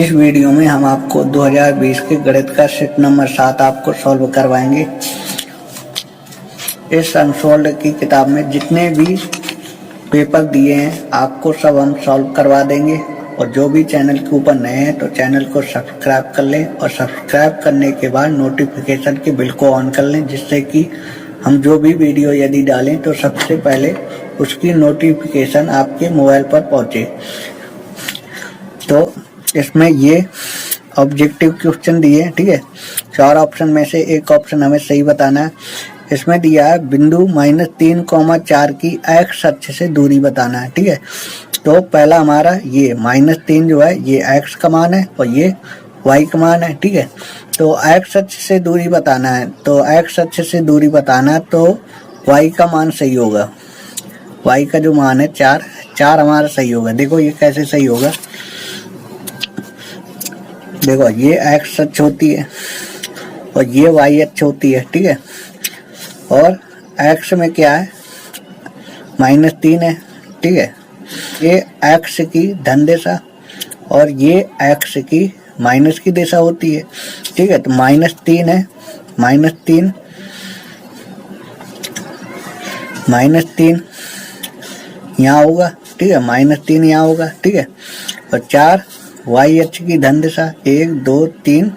इस वीडियो में हम आपको 2020 के गणित का सेट नंबर 7 आपको सॉल्व करवाएंगे। इस अनसॉल्व की किताब में जितने भी पेपर दिए हैं आपको सब हम सॉल्व करवा देंगे। और जो भी चैनल के ऊपर नए हैं तो चैनल को सब्सक्राइब कर लें और सब्सक्राइब करने के बाद नोटिफिकेशन के बिल को ऑन कर लें, जिससे कि हम जो भी वीडियो यदि डालें तो सबसे पहले उसकी नोटिफिकेशन आपके मोबाइल पर पहुंचे। तो इसमें ये ऑब्जेक्टिव क्वेश्चन दिए हैं, ठीक है। 4 ऑप्शन में से एक ऑप्शन हमें सही बताना है। इसमें दिया है बिंदु -3,4 की एक्स अक्ष से दूरी बताना है, ठीक है। तो पहला हमारा ये -3 जो है ये एक्स का मान है और ये वाई का मान है, ठीक है। तो एक्स अक्ष से दूरी बताना है, तो एक्स अक्ष से दूरी बताना तो वाई का मान सही होगा। वाई का जो मान है 4 हमारा सही होगा। देखो ये कैसे सही होगा, देखो ये एक्स अक्ष होती है और ये वाई अक्ष होती है, ठीक है। और एक्स में क्या है -3 है, ठीक है। ये एक्स की धन दिशा और ये एक्स की माइनस की दिशा होती है, ठीक है। तो -3 है, -3 यहाँ होगा, ठीक है। -3 यहाँ होगा, ठीक है। और 4 वाई अक्ष की धन दिशा 1 2 3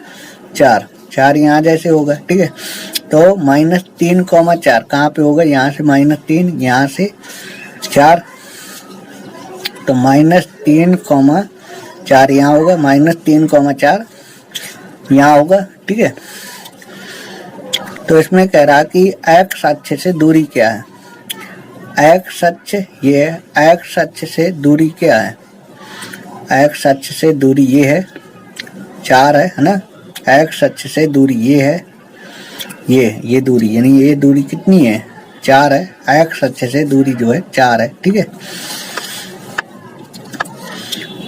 4 यहाँ जैसे होगा, ठीक है। तो -3,4 कहाँ पे होगा, यहाँ से -3 यहाँ से 4, तो -3,4 यहाँ होगा, -3,4 यहाँ होगा, ठीक है। तो इसमें कह रहा कि एक्स अक्ष से दूरी क्या है। एक्स अक्ष ये है, एक्स अक्ष से दूरी क्या है, एक्स अक्ष से दूरी ये है 4 है ना। एक्स अक्ष से दूरी ये है, ये दूरी यानी ये दूरी कितनी है 4 है। एक्स अक्ष से दूरी जो है 4 है, ठीक है।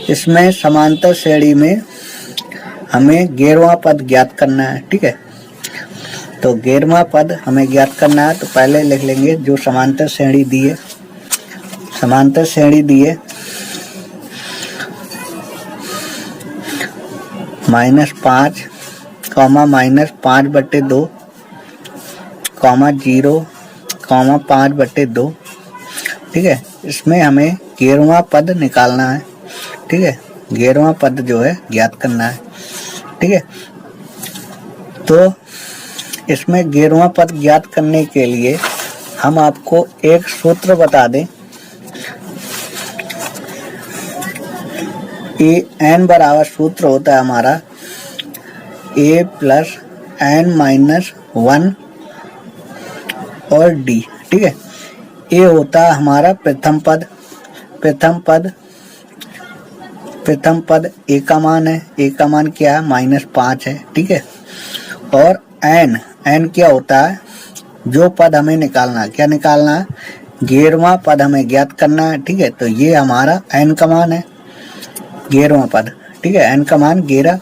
इसमें समांतर श्रेणी में हमें 11वां पद ज्ञात करना है, ठीक है। तो 11वां पद हमें ज्ञात करना है, तो पहले लिख लेंगे जो समांतर श्रेणी दी है। समांतर श्रेणी दी है -5, -5/2, 0, 5/2, ठीक है। इसमें हमें 11वां पद निकालना है, ठीक है। 11वां पद जो है ज्ञात करना है, ठीक है। तो इसमें 11वां पद ज्ञात करने के लिए हम आपको एक सूत्र बता दें। n बराबर सूत्र होता है हमारा a + n-1 और d, ठीक है। a होता है हमारा प्रथम पद a का मान है, a का मान क्या है -5 है, ठीक है। और n क्या होता है, जो पद हमें निकालना है, क्या निकालना है 11वां पद हमें ज्ञात करना है, ठीक है। तो ये हमारा n का मान है 11वां पद, ठीक है। n का मान 11।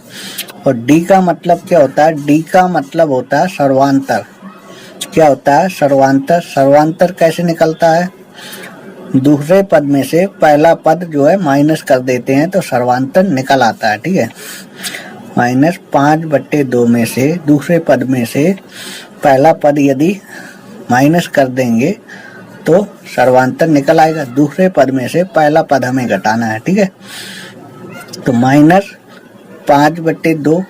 और d का मतलब क्या होता है, d का मतलब होता है सर्वांतर। क्या होता है सर्वांतर। सर्वांतर कैसे निकलता है, दूसरे पद में से पहला पद जो है माइनस कर देते हैं तो सर्वांतर निकल आता है, ठीक है। -5/2 में से दूसरे पद में से पहला पद यदि माइनस कर देंगे तो सर्वांतर निकल आएगा। दूसरे पद में से पहला पद हमें घटाना है, ठीक है। तो -5/2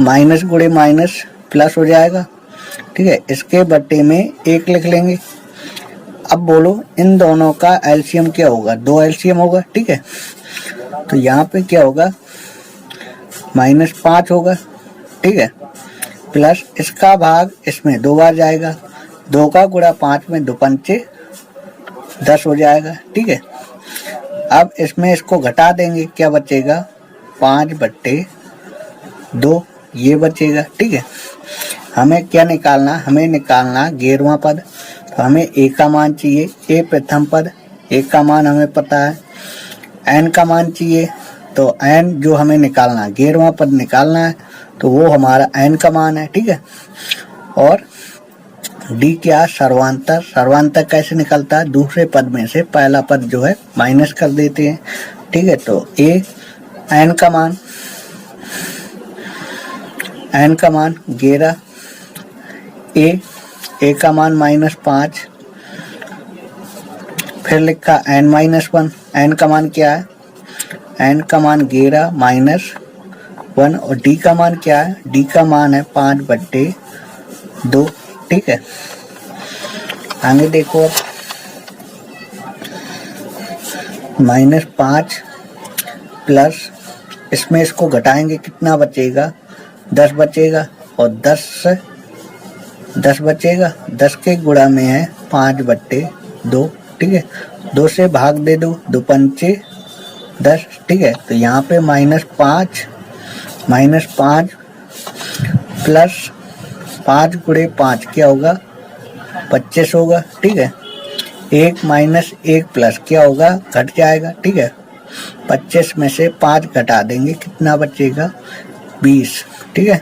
माइनस गुणे माइनस प्लस हो जाएगा, ठीक है। इसके बट्टे में 1 लिख लेंगे। अब बोलो इन दोनों का एलसीएम क्या होगा, 2 एलसीएम होगा, ठीक है। तो यहाँ पे क्या होगा -5 होगा, ठीक है, प्लस इसका भाग इसमें 2 बार जाएगा, 2 का गुणा 5 में 2 पंचे 10 हो जाएगा, ठीक है। अब इसमें इसको घटा देंगे, क्या बचेगा 5/2 ये बचेगा, ठीक है। हमें क्या निकालना, हमें निकालना 11वां पद। तो हमें a का मान चाहिए, a प्रथम पद, a का मान हमें पता है। n का मान चाहिए, तो n जो हमें निकालना है 11वां पद निकालना है, तो वो हमारा n का मान है, ठीक है। और d क्या सर्वांतर। सर्वांतर कैसे निकलता है, दूसरे पद में से पहला पद जो है माइनस कर देते हैं, ठीक है। तो a एन का मान 11, ए का मान -5, फिर लिखा n-1, एन का मान क्या है, एन का मान 11 -1 और डी का मान क्या है, डी का मान है 5/2। ठीक है, आगे देखो अब -5 प्लस इसमें इसको घटाएंगे कितना बचेगा, 10 बचेगा और 10 बचेगा, 10 के गुणा में है 5/2। ठीक है, 2 से भाग दे दो, 2 पंचे 10। ठीक है, तो यहाँ पे -5 प्लस 5 गुणे 5 क्या होगा, 25 होगा। ठीक है, 1 माइनस 1 प्लस क्या होगा, घट जाएगा। ठीक है, 25 में से 5 घटा देंगे, कितना बचेगा, 20। ठीक है,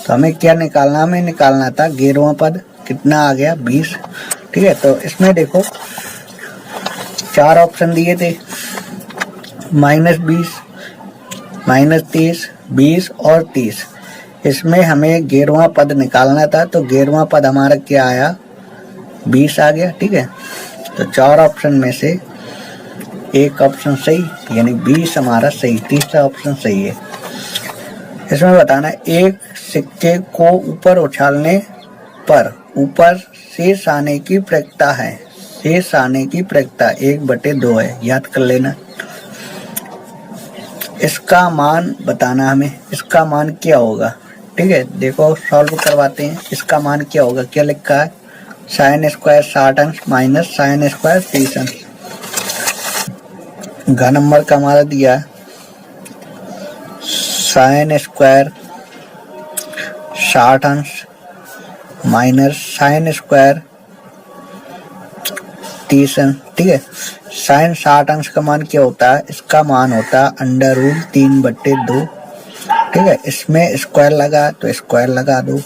तो हमें क्या निकालना, हमें निकालना था 11वां पद, कितना आ गया, 20। ठीक है, तो इसमें देखो 4 ऑप्शन दिए थे, -20, -30, 20 और 30। इसमें हमें 11वां पद निकालना था, तो 11वां पद हमारा क्या आया, 20 आ गया। ठीक है, तो 4 ऑप्शन में से एक ऑप्शन सही, यानी 20 हमारा सही, तीसरा ऑप्शन सही है। इसमें बताना एक सिक्के को ऊपर उछालने पर ऊपर शेष आने की प्रवृत्ति है, शेष आने की प्रवृत्ति 1/2 है, याद कर लेना। इसका मान बताना हमें, इसका मान क्या होगा। ठीक है, देखो सॉल्व करवाते हैं। इसका मान क्या होगा, क्या लिखा है, sin स्क्वायर 60 अंश माइनस sin स्क्वायर 30 अंश। घन नंबर का हमारा दिया sin स्क्वायर 60 अंश माइनस sin स्क्वायर 30 अंश। ठीक है, sin 60 अंश का मान क्या होता है, इसका मान होता है √3/2। ठीक है, इसमें स्क्वायर लगा तो स्क्वायर लगा दो,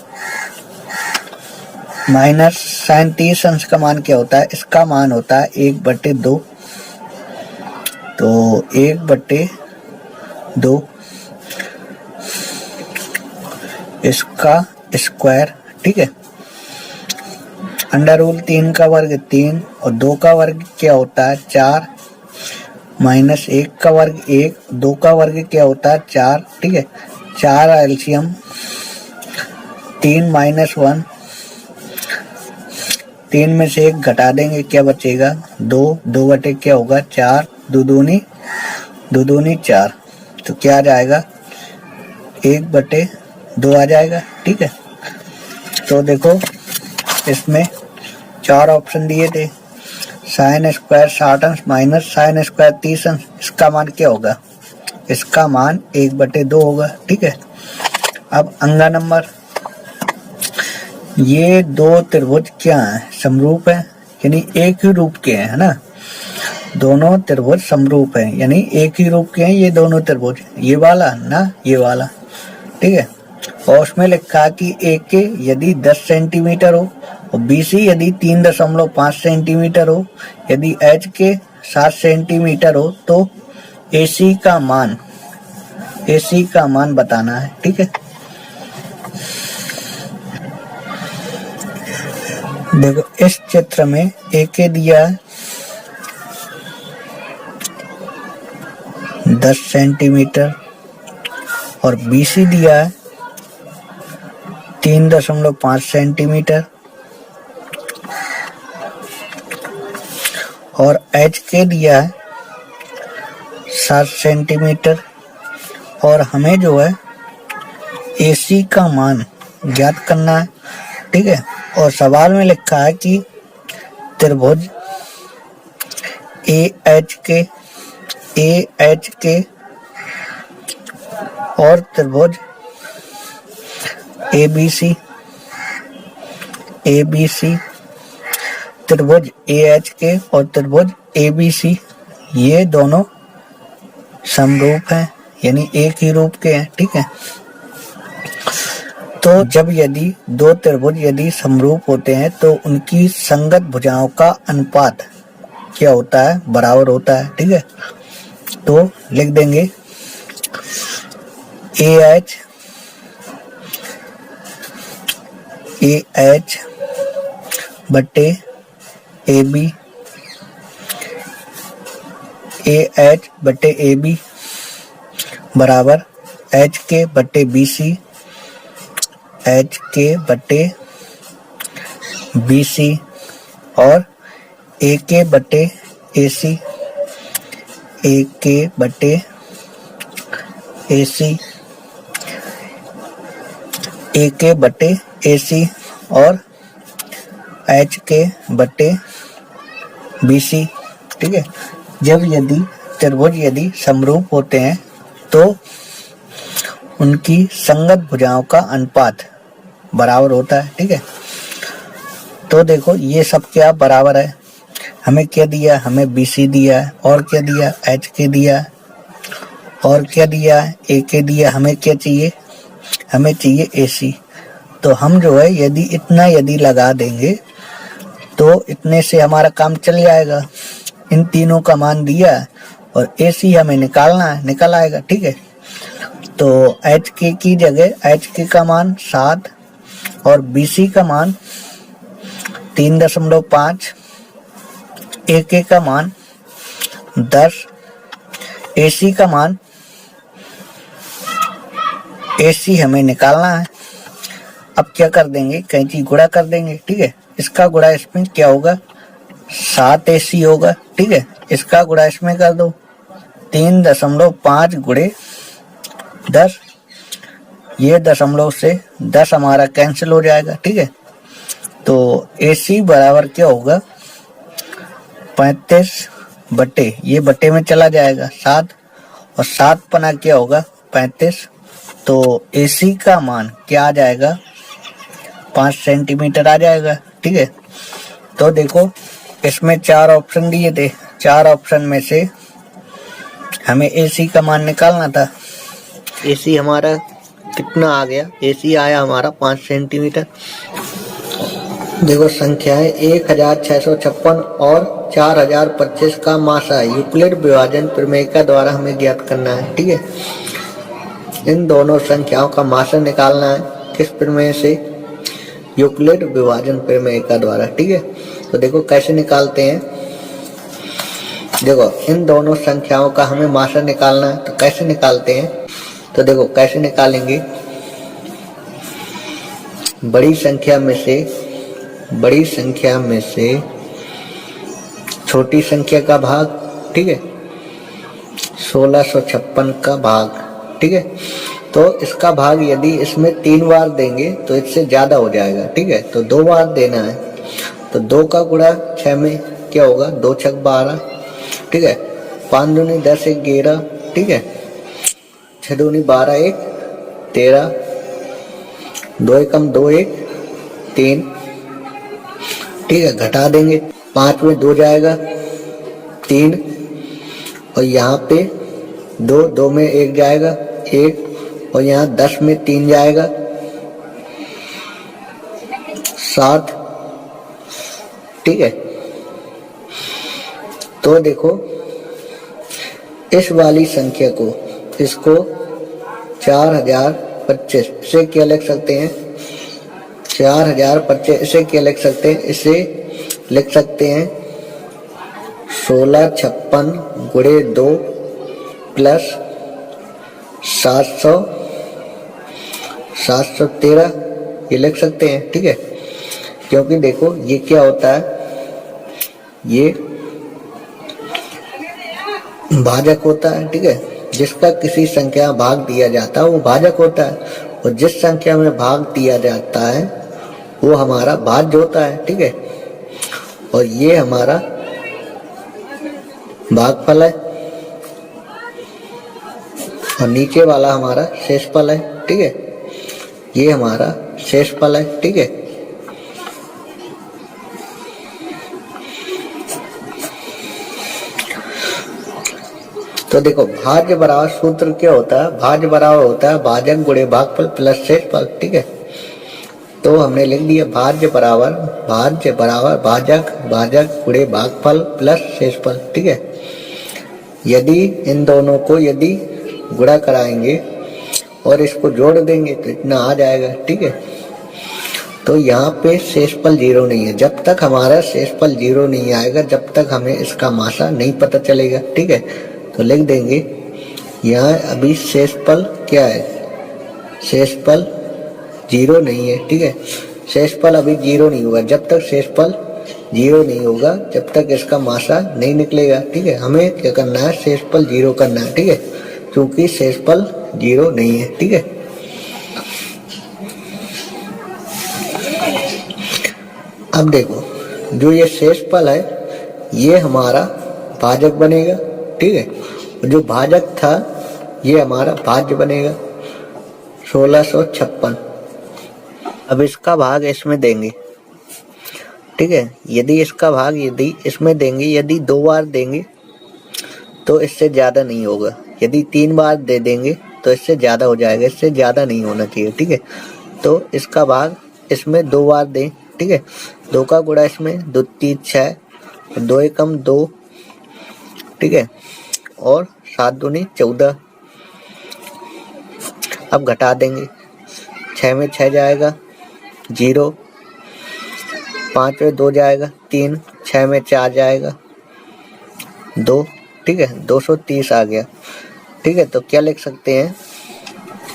माइनस sin 30 अंश का मान क्या होता है, इसका मान होता है 1/2, तो 1/2 इसका स्क्वायर। ठीक है, √3 का वर्ग 3 और 2 का वर्ग क्या होता है 4, माइनस 1 का वर्ग 1, 2 का वर्ग क्या होता है 4। ठीक है, 4 एलसीएम 3 - 1, 3 में से 1 घटा देंगे, क्या बचेगा 2, 2 बटे क्या होगा 4, 2 दूनी 4, तो क्या आ जाएगा 1/2 आ जाएगा। ठीक है, तो देखो इसमें 4 ऑप्शन दिए थे, sin स्क्वायर 60 अंश माइनस sin स्क्वायर 30 अंश, इसका मान क्या होगा, इसका मान 1/2 होगा। ठीक है, अब अंगा नंबर, ये 2 त्रिभुज क्या है, समरूप है, यानी एक ही रूप के हैं, है ना, दोनों त्रिभुज समरूप है, यानी एक ही रूप के हैं ये दोनों त्रिभुज, ये वाला ना ये वाला। ठीक है, और उसमें लिखा है कि ए के यदि 10 सेंटीमीटर हो और BC यदि 3.5 सेंटीमीटर हो, यदि एच के 7 सेंटीमीटर हो, तो AC का मान बताना है। ठीक है, देखो इस चित्र में AK दिया है 10 सेंटीमीटर और BC दिया है 3.5 सेंटीमीटर और HK दिया है 7 सेंटीमीटर, और हमें जो है AC का मान ज्ञात करना है। ठीक है, और सवाल में लिखा है कि त्रिभुज AHK और त्रिभुज ABC त्रिभुज AHK और त्रिभुज ABC ये दोनों समरूप हैं, यानी एक ही रूप के हैं। ठीक है, तो जब यदि 2 त्रिभुज यदि समरूप होते हैं तो उनकी संगत भुजाओं का अनुपात क्या होता है, बराबर होता है। ठीक है, तो लिख देंगे AH बटे AB, AH बटे AB बराबर HK बटे BC, HK बटे BC और AK बटे AC, AK बटे AC, AK बटे AC और HK बटे BC। ठीक है, जब यदि त्रिभुज यदि समरूप होते हैं तो उनकी संगत भुजाओं का अनुपात बराबर होता है। ठीक है, तो देखो ये सब क्या बराबर है, हमें क्या दिया, हमें BC दिया है, और क्या दिया, HK दिया है, और क्या दिया है, AK दिया। हमें क्या चाहिए, हमें चाहिए AC। तो हम जो है यदि इतना यदि लगा देंगे तो इतने से हमारा काम चल जाएगा। इन तीनों का मान दिया है और AC हमें निकालना है, निकल आएगा। ठीक है, तो HK की जगह HK का मान 7 और BC का मान 3.5, AK का मान 10, AC का मान, AC हमें निकालना है। अब क्या कर देंगे, कैंची गुणा कर देंगे। ठीक है, इसका गुणा इसमें क्या होगा, 7 AC होगा। ठीक है, इसका गुणा इसमें कर दो, 3.5 गुणे 10, ये दशमलव से 10 हमारा कैंसिल हो जाएगा। ठीक है, तो AC बराबर क्या होगा, 35 बटे, ये बटे में चला जाएगा 7 और 7 पना क्या होगा 35, तो AC का मान क्या आ जाएगा, 5 सेंटीमीटर आ जाएगा। ठीक है, तो देखो इसमें 4 ऑप्शन दिए थे, 4 ऑप्शन में से हमें AC का मान निकालना था। AC हमारा कितना आ गया, AC आया हमारा 5 सेंटीमीटर। देखो संख्याएं 1656 और 4025 का मासा यूक्लिड विभाजन प्रमेय द्वारा हमें ज्ञात करना है। ठीक है, इन दोनों संख्याओं का मासा निकालना है, किस प्रमेय से, यूक्लिड विभाजन प्रमेय का द्वारा। ठीक है, तो देखो कैसे निकालते हैं। देखो इन दोनों संख्याओं का हमें मासा निकालना है, तो कैसे निकालते हैं, तो देखो कैसे निकालेंगे, बड़ी संख्या में से छोटी संख्या का भाग। ठीक है, 1656 का भाग। ठीक है, तो इसका भाग यदि इसमें 3 बार देंगे तो इससे ज्यादा हो जाएगा। ठीक है, तो 2 बार देना है, तो 2 का गुणा 6 में क्या होगा, 2 छक 12। ठीक है, 5 दूनी 10 1 11। ठीक है, 6 दूनी 12 1 13, 2 एकम 2 1 3। ठीक है, घटा देंगे, 5 में 2 जाएगा 3 और यहाँ पे 2 में 1 जाएगा 1 और यहाँ 10 में 3 जाएगा 7। ठीक है, तो देखो इस वाली संख्या को, इसको 4025 से क्या लिख सकते हैं, 4025 इसे क्या लिख सकते हैं, इसे लिख सकते हैं 1656 गुणे 2 प्लस 713 ये लिख सकते हैं। ठीक है, क्योंकि देखो ये क्या होता है, ये भाजक होता है। ठीक है, जिसका किसी संख्या में भाग दिया जाता है वो भाजक होता है, और जिस संख्या में भाग दिया जाता है वो हमारा भाज्य होता है। ठीक है, और ये हमारा भागफल है और नीचे वाला हमारा शेषफल है। ठीक है, ये हमारा शेषफल है। ठीक है, तो देखो भाज्य बराबर सूत्र क्या होता है, भाज्य बराबर होता है भाजक गुणे भागफल प्लस शेषफल। ठीक है, तो हमने लिख दिया भाज्य बराबर भाजक गुणे भागफल प्लस शेषफल। ठीक है, यदि इन दोनों को यदि गुणा कराएंगे और इसको जोड़ देंगे तो इतना आ जाएगा। ठीक है, तो यहाँ पे शेषफल 0 नहीं है। जब तक हमारा शेषफल 0 नहीं आएगा, जब तक हमें इसका मासा नहीं पता चलेगा। ठीक है, तो लिख देंगे यहाँ अभी शेषफल क्या है, शेषफल 0 नहीं है। ठीक है, शेषफल अभी 0 नहीं होगा। जब तक शेषफल 0 नहीं होगा, जब तक इसका मासा नहीं निकलेगा। ठीक है, हमें क्या करना है, शेषफल 0 करना है। ठीक है, क्योंकि शेषफल 0 नहीं है। ठीक है, अब देखो जो ये शेषफल है ये हमारा भाजक बनेगा। ठीक है, जो भाजक था ये हमारा भाज्य बनेगा 1656। अब इसका भाग इसमें देंगे। ठीक है, यदि इसका भाग यदि इसमें देंगे, यदि 2 बार देंगे तो इससे ज्यादा नहीं होगा। यदि 3 बार दे देंगे तो इससे ज्यादा हो जाएगा, इससे ज्यादा नहीं होना चाहिए। ठीक है, तो इसका भाग इसमें 2 बार दें। ठीक है, 2 का गुणा इसमें 2 3 6, 2 एकम 2। ठीक है, और 7 दूनी 14। अब घटा देंगे, 6 में 6 जाएगा 0, 5 में 2 जाएगा 3, 6 में 4 जाएगा 2। ठीक है, 230 आ गया। ठीक है, तो क्या लिख सकते हैं,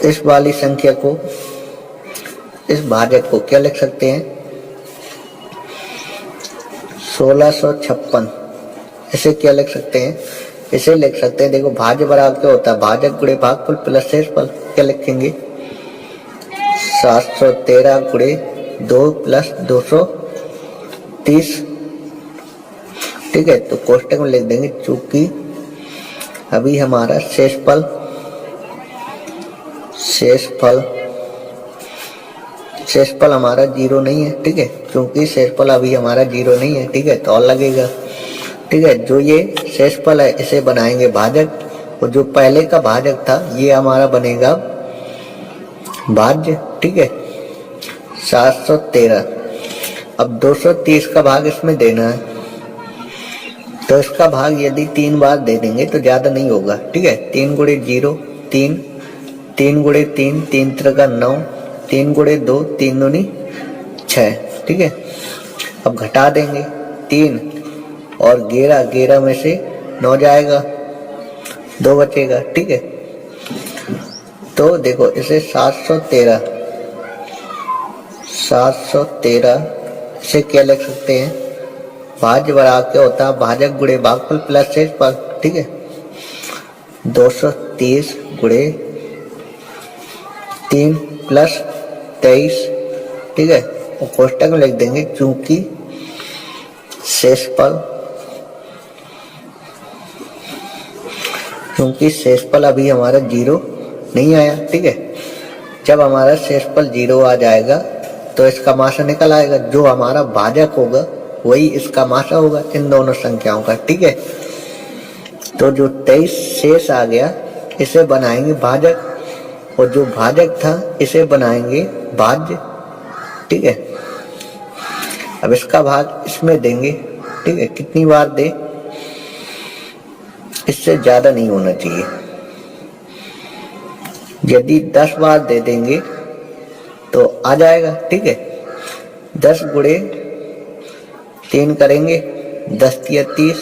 इस वाली संख्या को, इस भाजक को क्या लिख सकते हैं, 1656। इसे क्या लिख सकते हैं, इसे लिख सकते हैं, देखो भाज्य बराबर क्या होता है, भाजक गुणे भागफल प्लस शेषफल। क्या लिखेंगे, 713 गुणे 2 प्लस 230। ठीक है, तो कोष्टक में लिख देंगे, चूंकि अभी हमारा शेषफल हमारा 0 नहीं है। ठीक है, क्योंकि शेषफल अभी हमारा 0 नहीं है। ठीक है, तो और लगेगा। ठीक है, जो ये शेषफल है इसे बनाएंगे भाजक, और जो पहले का भाजक था ये हमारा बनेगा भाज्य। ठीक है, 713। अब 230 का भाग इसमें देना है, तो इसका भाग यदि 3 बार दे देंगे तो ज्यादा नहीं होगा। ठीक है, 3 गुणे 0 3, 3 गुणे 3 3 त्रिका 9, 3 गुणे 2 3 दूनी 6। ठीक है, अब घटा देंगे 3 और 11 में से 9 जाएगा, 2 बचेगा। ठीक है, तो देखो इसे 713 इसे क्या लिख सकते हैं, भाज्य बराबर क्या होता है, भाजक गुणे भागफल प्लस शेषफल। ठीक है, 230 गुणे 3 प्लस 23। ठीक है, और कोष्टक में लिख देंगे, क्योंकि शेषफल अभी हमारा 0 नहीं आया। ठीक है, जब हमारा शेषफल 0 आ जाएगा तो इसका मासा निकल आएगा, जो हमारा भाजक होगा वही इसका मासा होगा इन दोनों संख्याओं का। ठीक है, तो जो 23 शेष आ गया इसे बनाएंगे भाजक, और जो भाजक था इसे बनाएंगे भाज्य। ठीक है, अब इसका भाग इसमें देंगे। ठीक है, कितनी बार दे, इससे ज्यादा नहीं होना चाहिए। यदि 10 बार दे देंगे तो आ जाएगा। ठीक है, 10 गुणे 3 करेंगे, 10 तिया 30,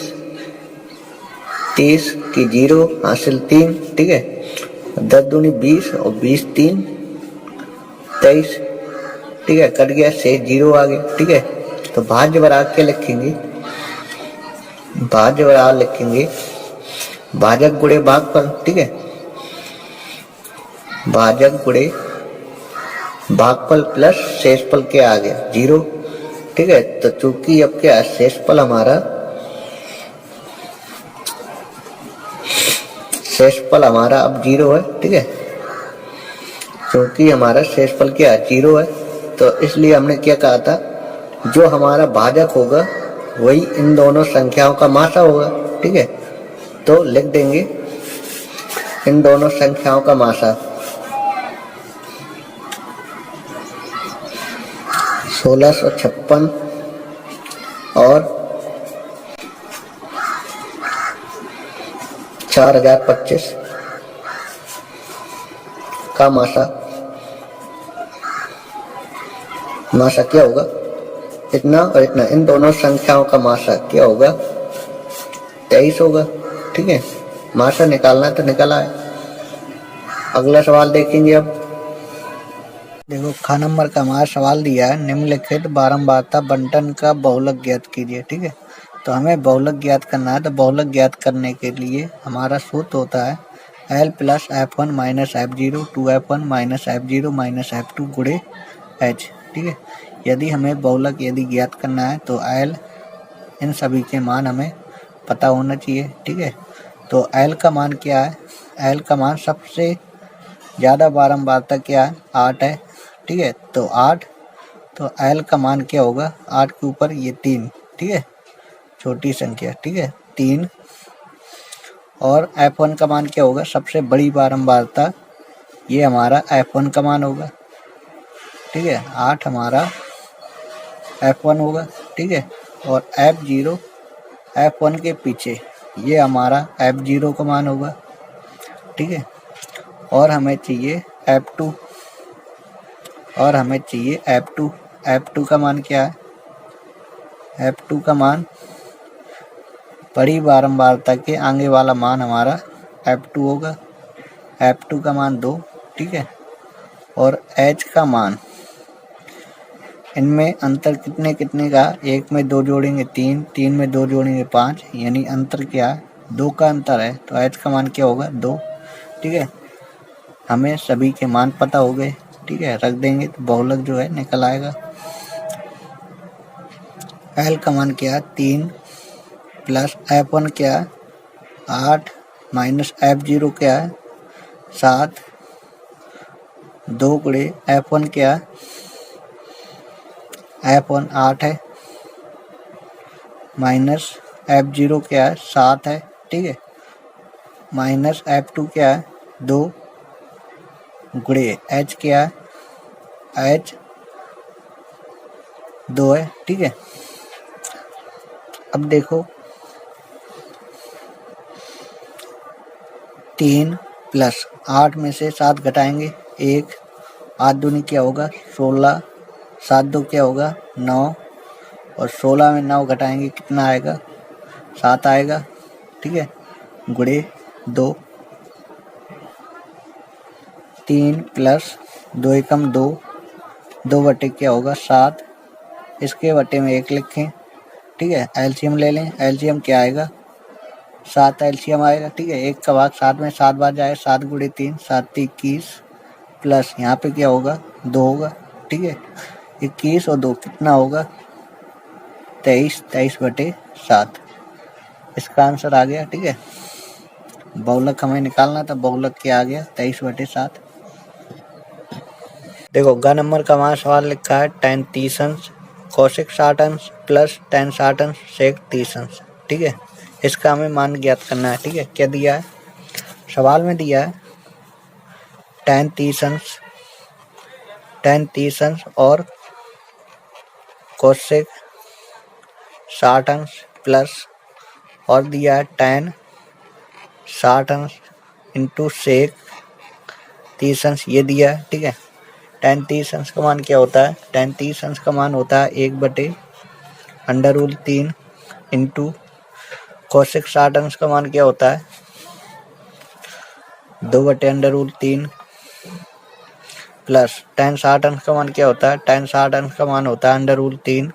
30 की 0 हासिल 3। ठीक है, 10 दूनी 20 और 20 3 23। ठीक है, कट गया, शेष 0 आ गया। ठीक है, तो भाज्य बराबर क्या लिखेंगे, भाज्य बराबर लिखेंगे भाजक गुणे भागफल। ठीक है, भाजक गुणे भागफल प्लस शेषफल क्या आ गया 0। ठीक है, तो चूंकि अब क्या शेषफल हमारा अब 0 है। ठीक है, क्योंकि हमारा शेषफल क्या 0 है, तो इसलिए हमने क्या कहा था, जो हमारा भाजक होगा वही इन दोनों संख्याओं का मासा होगा। ठीक है, तो लिख देंगे इन दोनों संख्याओं का मासा 1656 और 4025। का मासा क्या होगा, इतना और इतना, इन दोनों संख्याओं का मासा क्या होगा, 23 होगा। ठीक है, मासा निकालना है तो निकला है। अगला सवाल देखेंगे अब। देखो ख नंबर का हमारा सवाल दिया है, निम्नलिखित बारंबारता बंटन का बहुलक ज्ञात कीजिए। ठीक है, तो हमें बहुलक ज्ञात करना है। तो बहुलक ज्ञात करने के लिए हमारा सूत्र होता है L plus F1 minus F0 2F1 minus F0 minus F2 गुणे H। ठीक है, यदि हमें बहुलक यदि ज्ञात करना है तो L इन सभी के मान हमें पता होना चाहिए। ठीक है, तो L का मान क्या है, L का मान सबसे ज़्यादा बारंबारता क्या है, 8 है। ठीक है, तो 8, तो L का मान क्या होगा, 8 के ऊपर ये 3। ठीक है, छोटी संख्या। ठीक है, 3। और F1 का मान क्या होगा, सबसे बड़ी बारंबारता, ये हमारा F1 का मान होगा। ठीक है, 8 हमारा F1 होगा। ठीक है, और F0 F1 के पीछे ये हमारा F0 का मान होगा। ठीक है, और हमें चाहिए F2, और हमें चाहिए F2। F2 का मान क्या है, F2 का मान बड़ी बारंबारता के आगे वाला मान हमारा F2 होगा। F2 का मान 2। ठीक है, और H का मान, इनमें अंतर कितने कितने का, 1 में 2 जोड़ेंगे 3, 3 में 2 जोड़ेंगे 5, यानी अंतर क्या है, 2 का अंतर है। तो H का मान क्या होगा, 2। ठीक है, हमें सभी के मान पता हो गए। ठीक है, रख देंगे तो बहुलक जो है निकल आएगा। L का मान क्या है, 3 प्लस F1 क्या है, 8 माइनस F0 क्या है, 7, 2 गुणे F1 क्या है, F1 8 है, माइनस F0 क्या है, 7 है। ठीक है, माइनस F2 क्या है, 2 गुणे H क्या है, H 2 है। ठीक है, अब देखो 3 प्लस 8 में से 7 घटाएंगे 1, 8 दूनी क्या होगा, 16, 7 2 क्या होगा, 9, और 16 में 9 घटाएंगे कितना आएगा, 7 आएगा। ठीक है, गुणे 2, 3 प्लस 2 एकम 2, 2 बटे क्या होगा, 7, इसके बटे में 1 लिखें। ठीक है, एलसीएम ले लें, एलसीएम क्या आएगा, 7 एलसीएम आएगा। ठीक है, 1 का भाग 7 में 7 बार जाएगा, 7 गुणे 3, 7 21, प्लस यहाँ पे क्या होगा, 2 होगा। ठीक है, 21 और 2 कितना होगा, 23, 23 बटे 7, इसका आंसर आ गया। ठीक है, बहुलक हमें निकालना था, बहुलक क्या आ गया, 23 बटे 7। देखो ग नंबर का हमारा सवाल लिखा है tan 30 अंश कोसेक 60 अंश प्लस tan 60 अंश सेक 30 अंश। ठीक है, इसका हमें मान ज्ञात करना है। ठीक है, क्या दिया है, सवाल में दिया है tan 30 अंश और कोसेक 60 अंश प्लस, और दिया है tan 60 अंश इंटू सेक 30 अंश, ये दिया है। ठीक है, tan 30 अंश का मान क्या होता है, tan 30 अंश का मान होता है 1/√3 इंटू कोसेक 60 अंश का मान क्या होता है, 2/√3 प्लस tan 60 अंश का मान क्या होता है, tan 60 अंश का मान होता है √3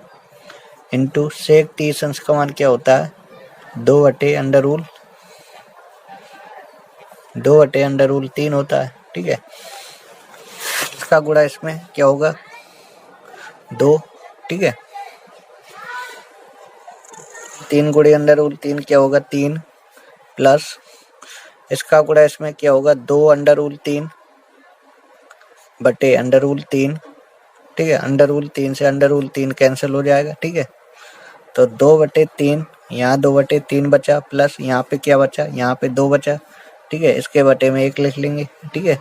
इंटू सेक 30 अंश का मान क्या होता है, 2/√3 होता है। ठीक है, इसका गुणा इसमें क्या होगा, 2। ठीक है, 3 गुणे √3 क्या होगा, 3, प्लस इसका गुणा इसमें क्या होगा, 2/√3 बटे √3। ठीक है, √3 से √3 कैंसिल हो जाएगा। ठीक है, तो 2/3, यहाँ 2/3 बचा, प्लस यहाँ पे क्या बचा, यहाँ पे 2 बचा। ठीक है, इसके बटे में 1 लिख लेंगे। ठीक है,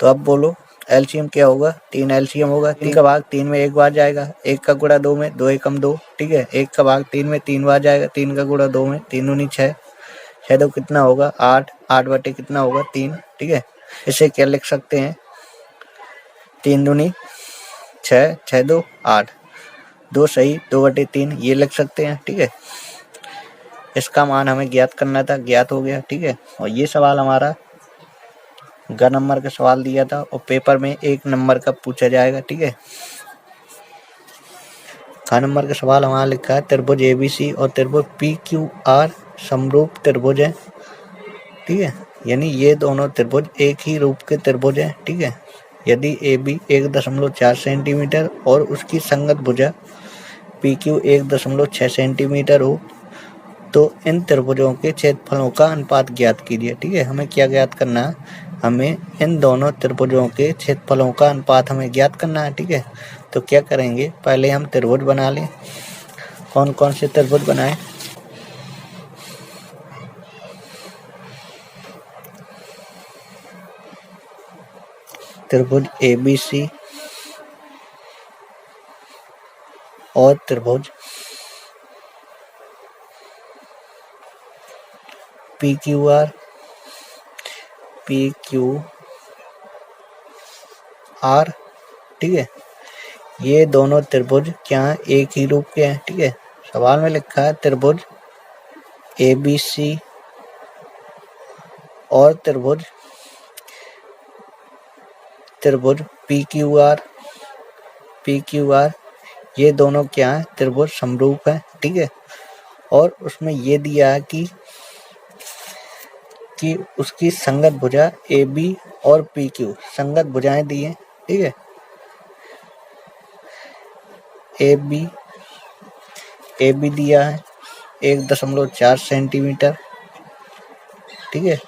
तो अब बोलो एलसीएम क्या होगा, 3 एलसीएम होगा। 3 का भाग 3 में 1 बार जाएगा, 1 का गुणा 2 में, 2 एकम 2। ठीक है, 1 का भाग 3 में 3 बार जाएगा, 3 का गुणा 2 में, 3 दूनी 6, 6 2 कितना होगा, 8, 8 बटे कितना होगा, 3। ठीक है, इसे क्या लिख सकते हैं, 3 दूनी 6, 6 2 8, 2 सही 2/3 ये लिख सकते हैं। ठीक है, इसका मान हमें ज्ञात करना था, ज्ञात हो गया। ठीक है, और ये सवाल हमारा ग नंबर का सवाल दिया था और पेपर में 1 नंबर का पूछा जाएगा। ठीक है, ख नंबर का सवाल हमारा लिखा है, त्रिभुज एबीसी और त्रिभुज PQR समरूप त्रिभुज है। ठीक है, यानी ये दोनों त्रिभुज एक ही रूप के त्रिभुज हैं। ठीक है, यदि AB 1.4 सेंटीमीटर और उसकी संगत भुजा PQ 1.6 सेंटीमीटर हो तो इन त्रिभुजों के क्षेत्रफलों का अनुपात ज्ञात कीजिए। ठीक है, हमें क्या ज्ञात करना है, हमें इन दोनों त्रिभुजों के क्षेत्रफलों का अनुपात हमें ज्ञात करना है। ठीक है, तो क्या करेंगे, पहले हम त्रिभुज बना लें। कौन कौन से त्रिभुज बनाएं, त्रिभुज ABC और त्रिभुज PQR ठीक है, ये दोनों त्रिभुज क्या हैं, एक ही रूप के हैं। ठीक है, सवाल में लिखा है त्रिभुज ABC और त्रिभुज PQR ये दोनों क्या हैं, त्रिभुज समरूप है। ठीक है, और उसमें ये दिया है कि उसकी संगत भुजा AB और PQ संगत भुजाएं दी हैं। ठीक है, AB दिया है 1.4 सेंटीमीटर। ठीक है,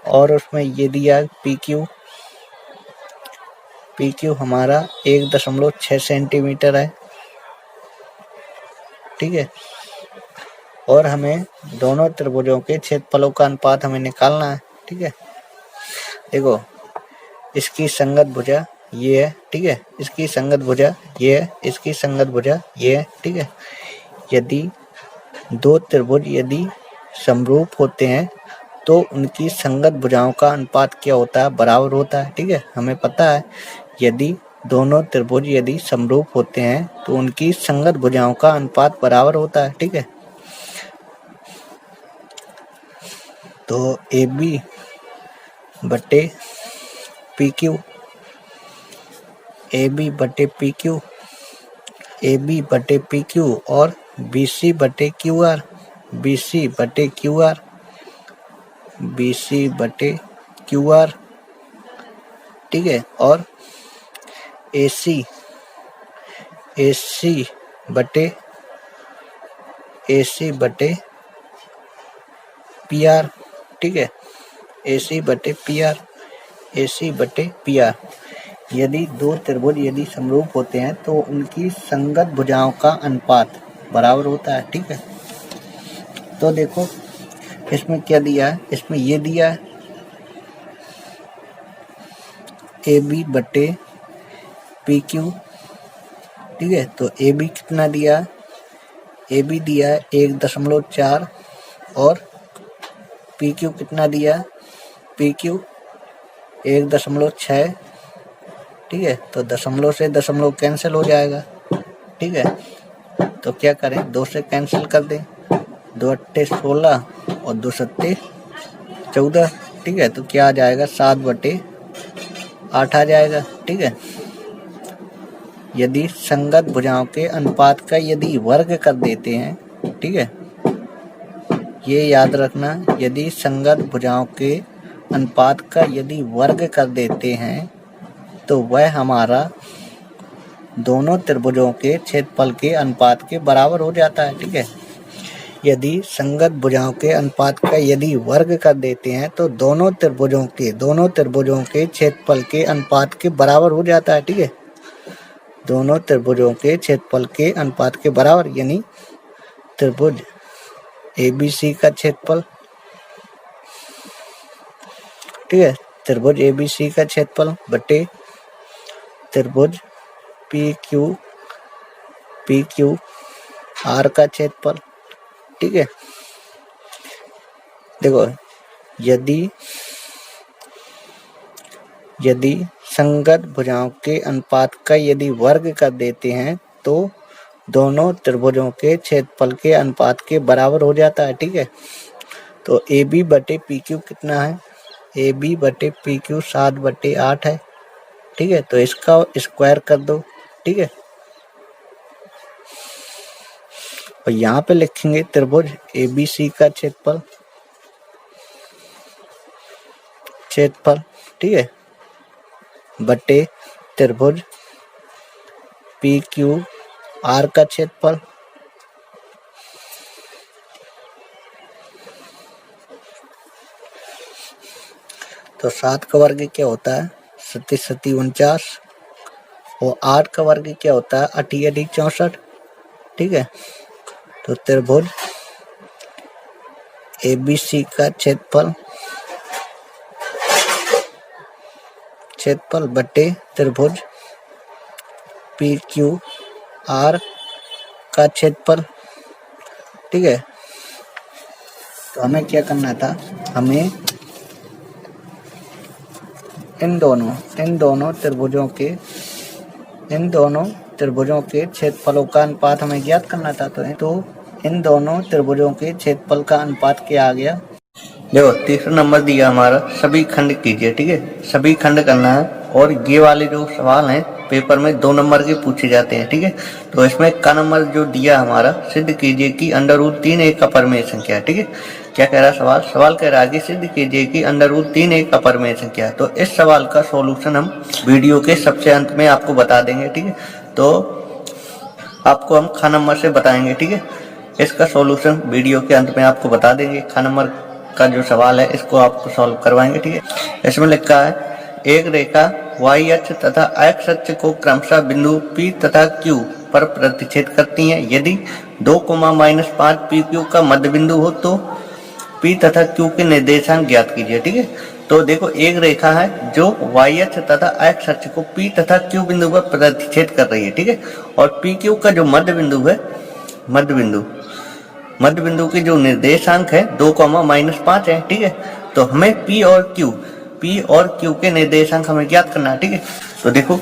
और उसमें ये दिया है PQ हमारा 1.6 सेंटीमीटर है। ठीक है, और हमें दोनों त्रिभुजों के क्षेत्रफलों का अनुपात हमें निकालना है। ठीक है, देखो इसकी संगत भुजा ये है। ठीक है, इसकी संगत भुजा ये है, इसकी संगत भुजा ये है। ठीक है, यदि दो त्रिभुज यदि समरूप होते हैं तो उनकी संगत भुजाओं का अनुपात क्या होता है, बराबर होता है। ठीक है, हमें पता है यदि दोनों त्रिभुज यदि समरूप होते हैं तो उनकी संगत भुजाओं का अनुपात बराबर होता है। ठीक है, तो AB बटे PQ और BC बटे QR। ठीक है, और AC बटे PR। ठीक है, AC बटे PR यदि दो त्रिभुज यदि समरूप होते हैं तो उनकी संगत भुजाओं का अनुपात बराबर होता है। ठीक है, तो देखो इसमें क्या दिया है, इसमें ये दिया है AB बटे PQ। ठीक है, तो AB कितना दिया है, AB दिया है 1.4 और PQ कितना दिया है, PQ 1.6। ठीक है, तो दशमलव से दशमलव कैंसिल हो जाएगा। ठीक है, तो क्या करें, 2 से कैंसिल कर दें, 2 अट्ठे 16 और 2 सत्ते 14। ठीक है, तो क्या आ जाएगा, 7/8 आ जाएगा। ठीक है, यदि संगत भुजाओं के अनुपात का यदि वर्ग कर देते हैं, ठीक है, ये याद रखना, यदि संगत भुजाओं के अनुपात का यदि वर्ग कर देते हैं तो वह हमारा दोनों त्रिभुजों के क्षेत्रफल के अनुपात के बराबर हो जाता है। ठीक है, यदि संगत भुजाओं के अनुपात का यदि वर्ग कर देते हैं तो दोनों त्रिभुजों के क्षेत्रफल के अनुपात के बराबर हो जाता है। ठीक है, दोनों त्रिभुजों के क्षेत्रफल के अनुपात के बराबर, यानी त्रिभुज ABC का क्षेत्रफल, ठीक है, त्रिभुज ABC का क्षेत्रफल बटे त्रिभुज PQR का क्षेत्रफल। ठीक है, देखो यदि यदि संगत भुजाओं के अनुपात का यदि वर्ग कर देते हैं तो दोनों त्रिभुजों के क्षेत्रफल के अनुपात के बराबर हो जाता है। ठीक है, तो ए बी बटे पी क्यू कितना है, ए बी बटे पी क्यू 7/8 है। ठीक है, तो इसका स्क्वायर कर दो। ठीक है, और यहाँ पे लिखेंगे त्रिभुज ए बी सी का क्षेत्रफल, ठीक है, बटे त्रिभुज पी क्यू आर का क्षेत्रफल। तो 7 का वर्ग क्या होता है, 7 × 49, और 8 का वर्ग क्या होता है, 8 × 64। ठीक है, तो त्रिभुज ए बी सी का क्षेत्रफल बटे त्रिभुज पी क्यू आर का क्षेत्रफल। ठीक है, तो हमें क्या करना था, हमें इन दोनों त्रिभुजों के क्षेत्रफलों का अनुपात हमें ज्ञात करना था। तो इन दोनों त्रिभुजों के क्षेत्रफल का अनुपात क्या आ गया, देखो तीसरा नंबर दिया हमारा, सभी खंड कीजिए। ठीक है, सभी खंड करना है, और ये वाले जो सवाल हैं पेपर में 2 नंबर के पूछे जाते हैं। ठीक है, तो इसमें का नंबर जो दिया हमारा, सिद्ध कीजिए कि √3 एक अपरिमेय संख्या है। ठीक है, क्या कह रहा सवाल कह रहा है कि सिद्ध कीजिए कि √3 एक अपरिमेय संख्या है। तो इस सवाल का सॉल्यूशन हम वीडियो के सबसे अंत में आपको बता देंगे। ठीक है, तो आपको हम खा नंबर से बताएंगे। ठीक है, इसका सॉल्यूशन वीडियो के अंत में आपको बता देंगे। खा नंबर का जो सवाल है इसको आपको सॉल्व करवाएंगे। ठीक है, इसमें लिखा है एक रेखा y अक्ष तथा x अक्ष को क्रमशः बिंदु P तथा Q पर प्रतिच्छेद करती है। यदि 2, -5 PQ का मध्य बिंदु हो तो P तथा Q के निर्देशांक ज्ञात कीजिए। ठीक है, तो देखो एक रेखा है जो y अक्ष तथा x अक्ष को P तथा Q बिंदु पर प्रतिच्छेद कर रही है। ठीक है, और PQ का जो मध्य बिंदु है, मध्य बिंदु के जो निर्देशांक है 2, -5 है। ठीक है, तो हमें P और Q के निर्देशांक हमें ज्ञात करना है। ठीक है, तो देखो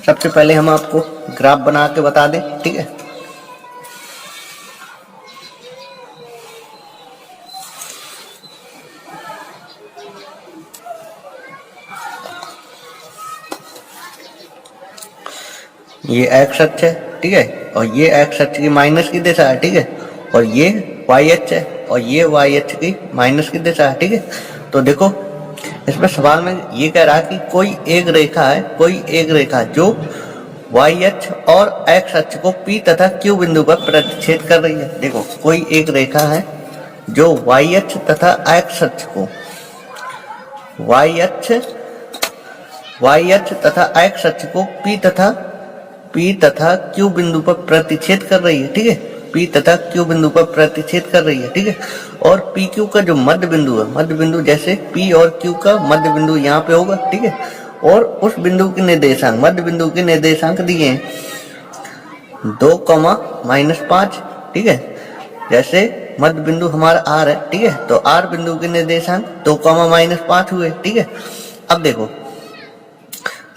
सबसे पहले हम आपको ग्राफ बना के बता दें। ठीक है, ये x अक्ष है। ठीक है, और ये x अक्ष की माइनस की दिशा है। ठीक है, और ये y अक्ष है, और ये y अक्ष की माइनस की दिशा है। ठीक है, तो देखो इसमें सवाल में ये कह रहा है कि कोई एक रेखा जो y अक्ष और x अक्ष को P तथा Q बिंदु पर प्रतिच्छेद कर रही है। देखो कोई एक रेखा है जो y अक्ष तथा x अक्ष को y अक्ष तथा x अक्ष को P तथा Q बिंदु पर प्रतिच्छेद कर रही है। ठीक है, P तथा Q बिंदु पर प्रतिच्छेद कर रही है। ठीक है, और PQ का जो मध्य बिंदु जैसे P और Q का मध्य बिंदु यहाँ पे होगा। ठीक है, और उस बिंदु के निर्देशांक, मध्य बिंदु के निर्देशांक दिए हैं 2, -5। ठीक है, जैसे मध्य बिंदु हमारा R है। ठीक है, तो R बिंदु के निर्देशांक 2, -5 हुए। ठीक है, अब देखो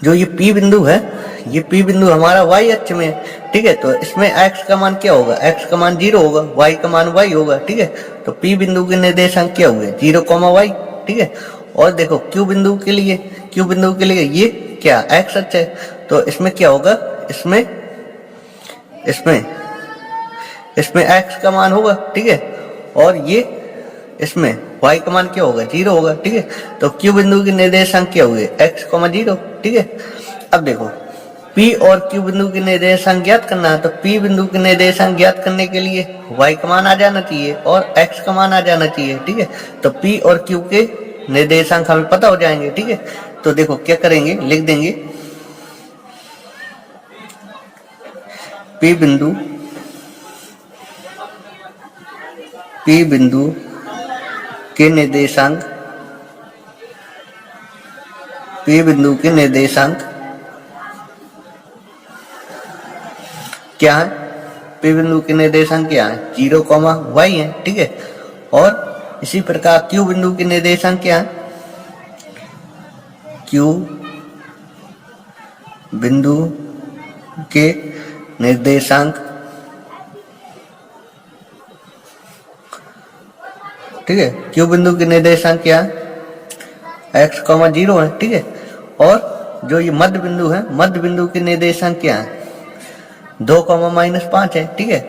जो ये P बिंदु है, ये P बिंदु हमारा y अक्ष में है। ठीक है, तो इसमें x का मान क्या होगा, x का मान 0 होगा, y का मान y होगा। ठीक है, तो P बिंदु के निर्देशांक क्या हुए, 0, y। ठीक है, और देखो Q बिंदु के लिए ये क्या x अक्ष है, तो इसमें क्या होगा, इसमें x का मान होगा। ठीक है, और ये इसमें y का मान क्या होगा, 0 होगा। ठीक है, तो Q बिंदु के निर्देशांक क्या हुए, x, 0। ठीक है, अब देखो P और Q बिंदु के निर्देशांक ज्ञात करना है, तो P बिंदु के निर्देशांक ज्ञात करने के लिए y का मान आ जाना चाहिए और x का मान आ जाना चाहिए। ठीक है, तो P और Q के निर्देशांक हमें पता हो जाएंगे। ठीक है, तो देखो क्या करेंगे, लिख देंगे P बिंदु के निर्देशांक क्या है, P बिंदु के निर्देशांक क्या है, 0, y है। ठीक है, और इसी प्रकार Q बिंदु के निर्देशांक क्या है, क्यू बिंदु के निर्देशांक, ठीक है, क्यू बिंदु के निर्देशांक क्या है, x, 0 है, ठीक है। और जो ये मध्य बिंदु है, मध्य बिंदु के निर्देशांक क्या है, 2, -5 है, ठीक है।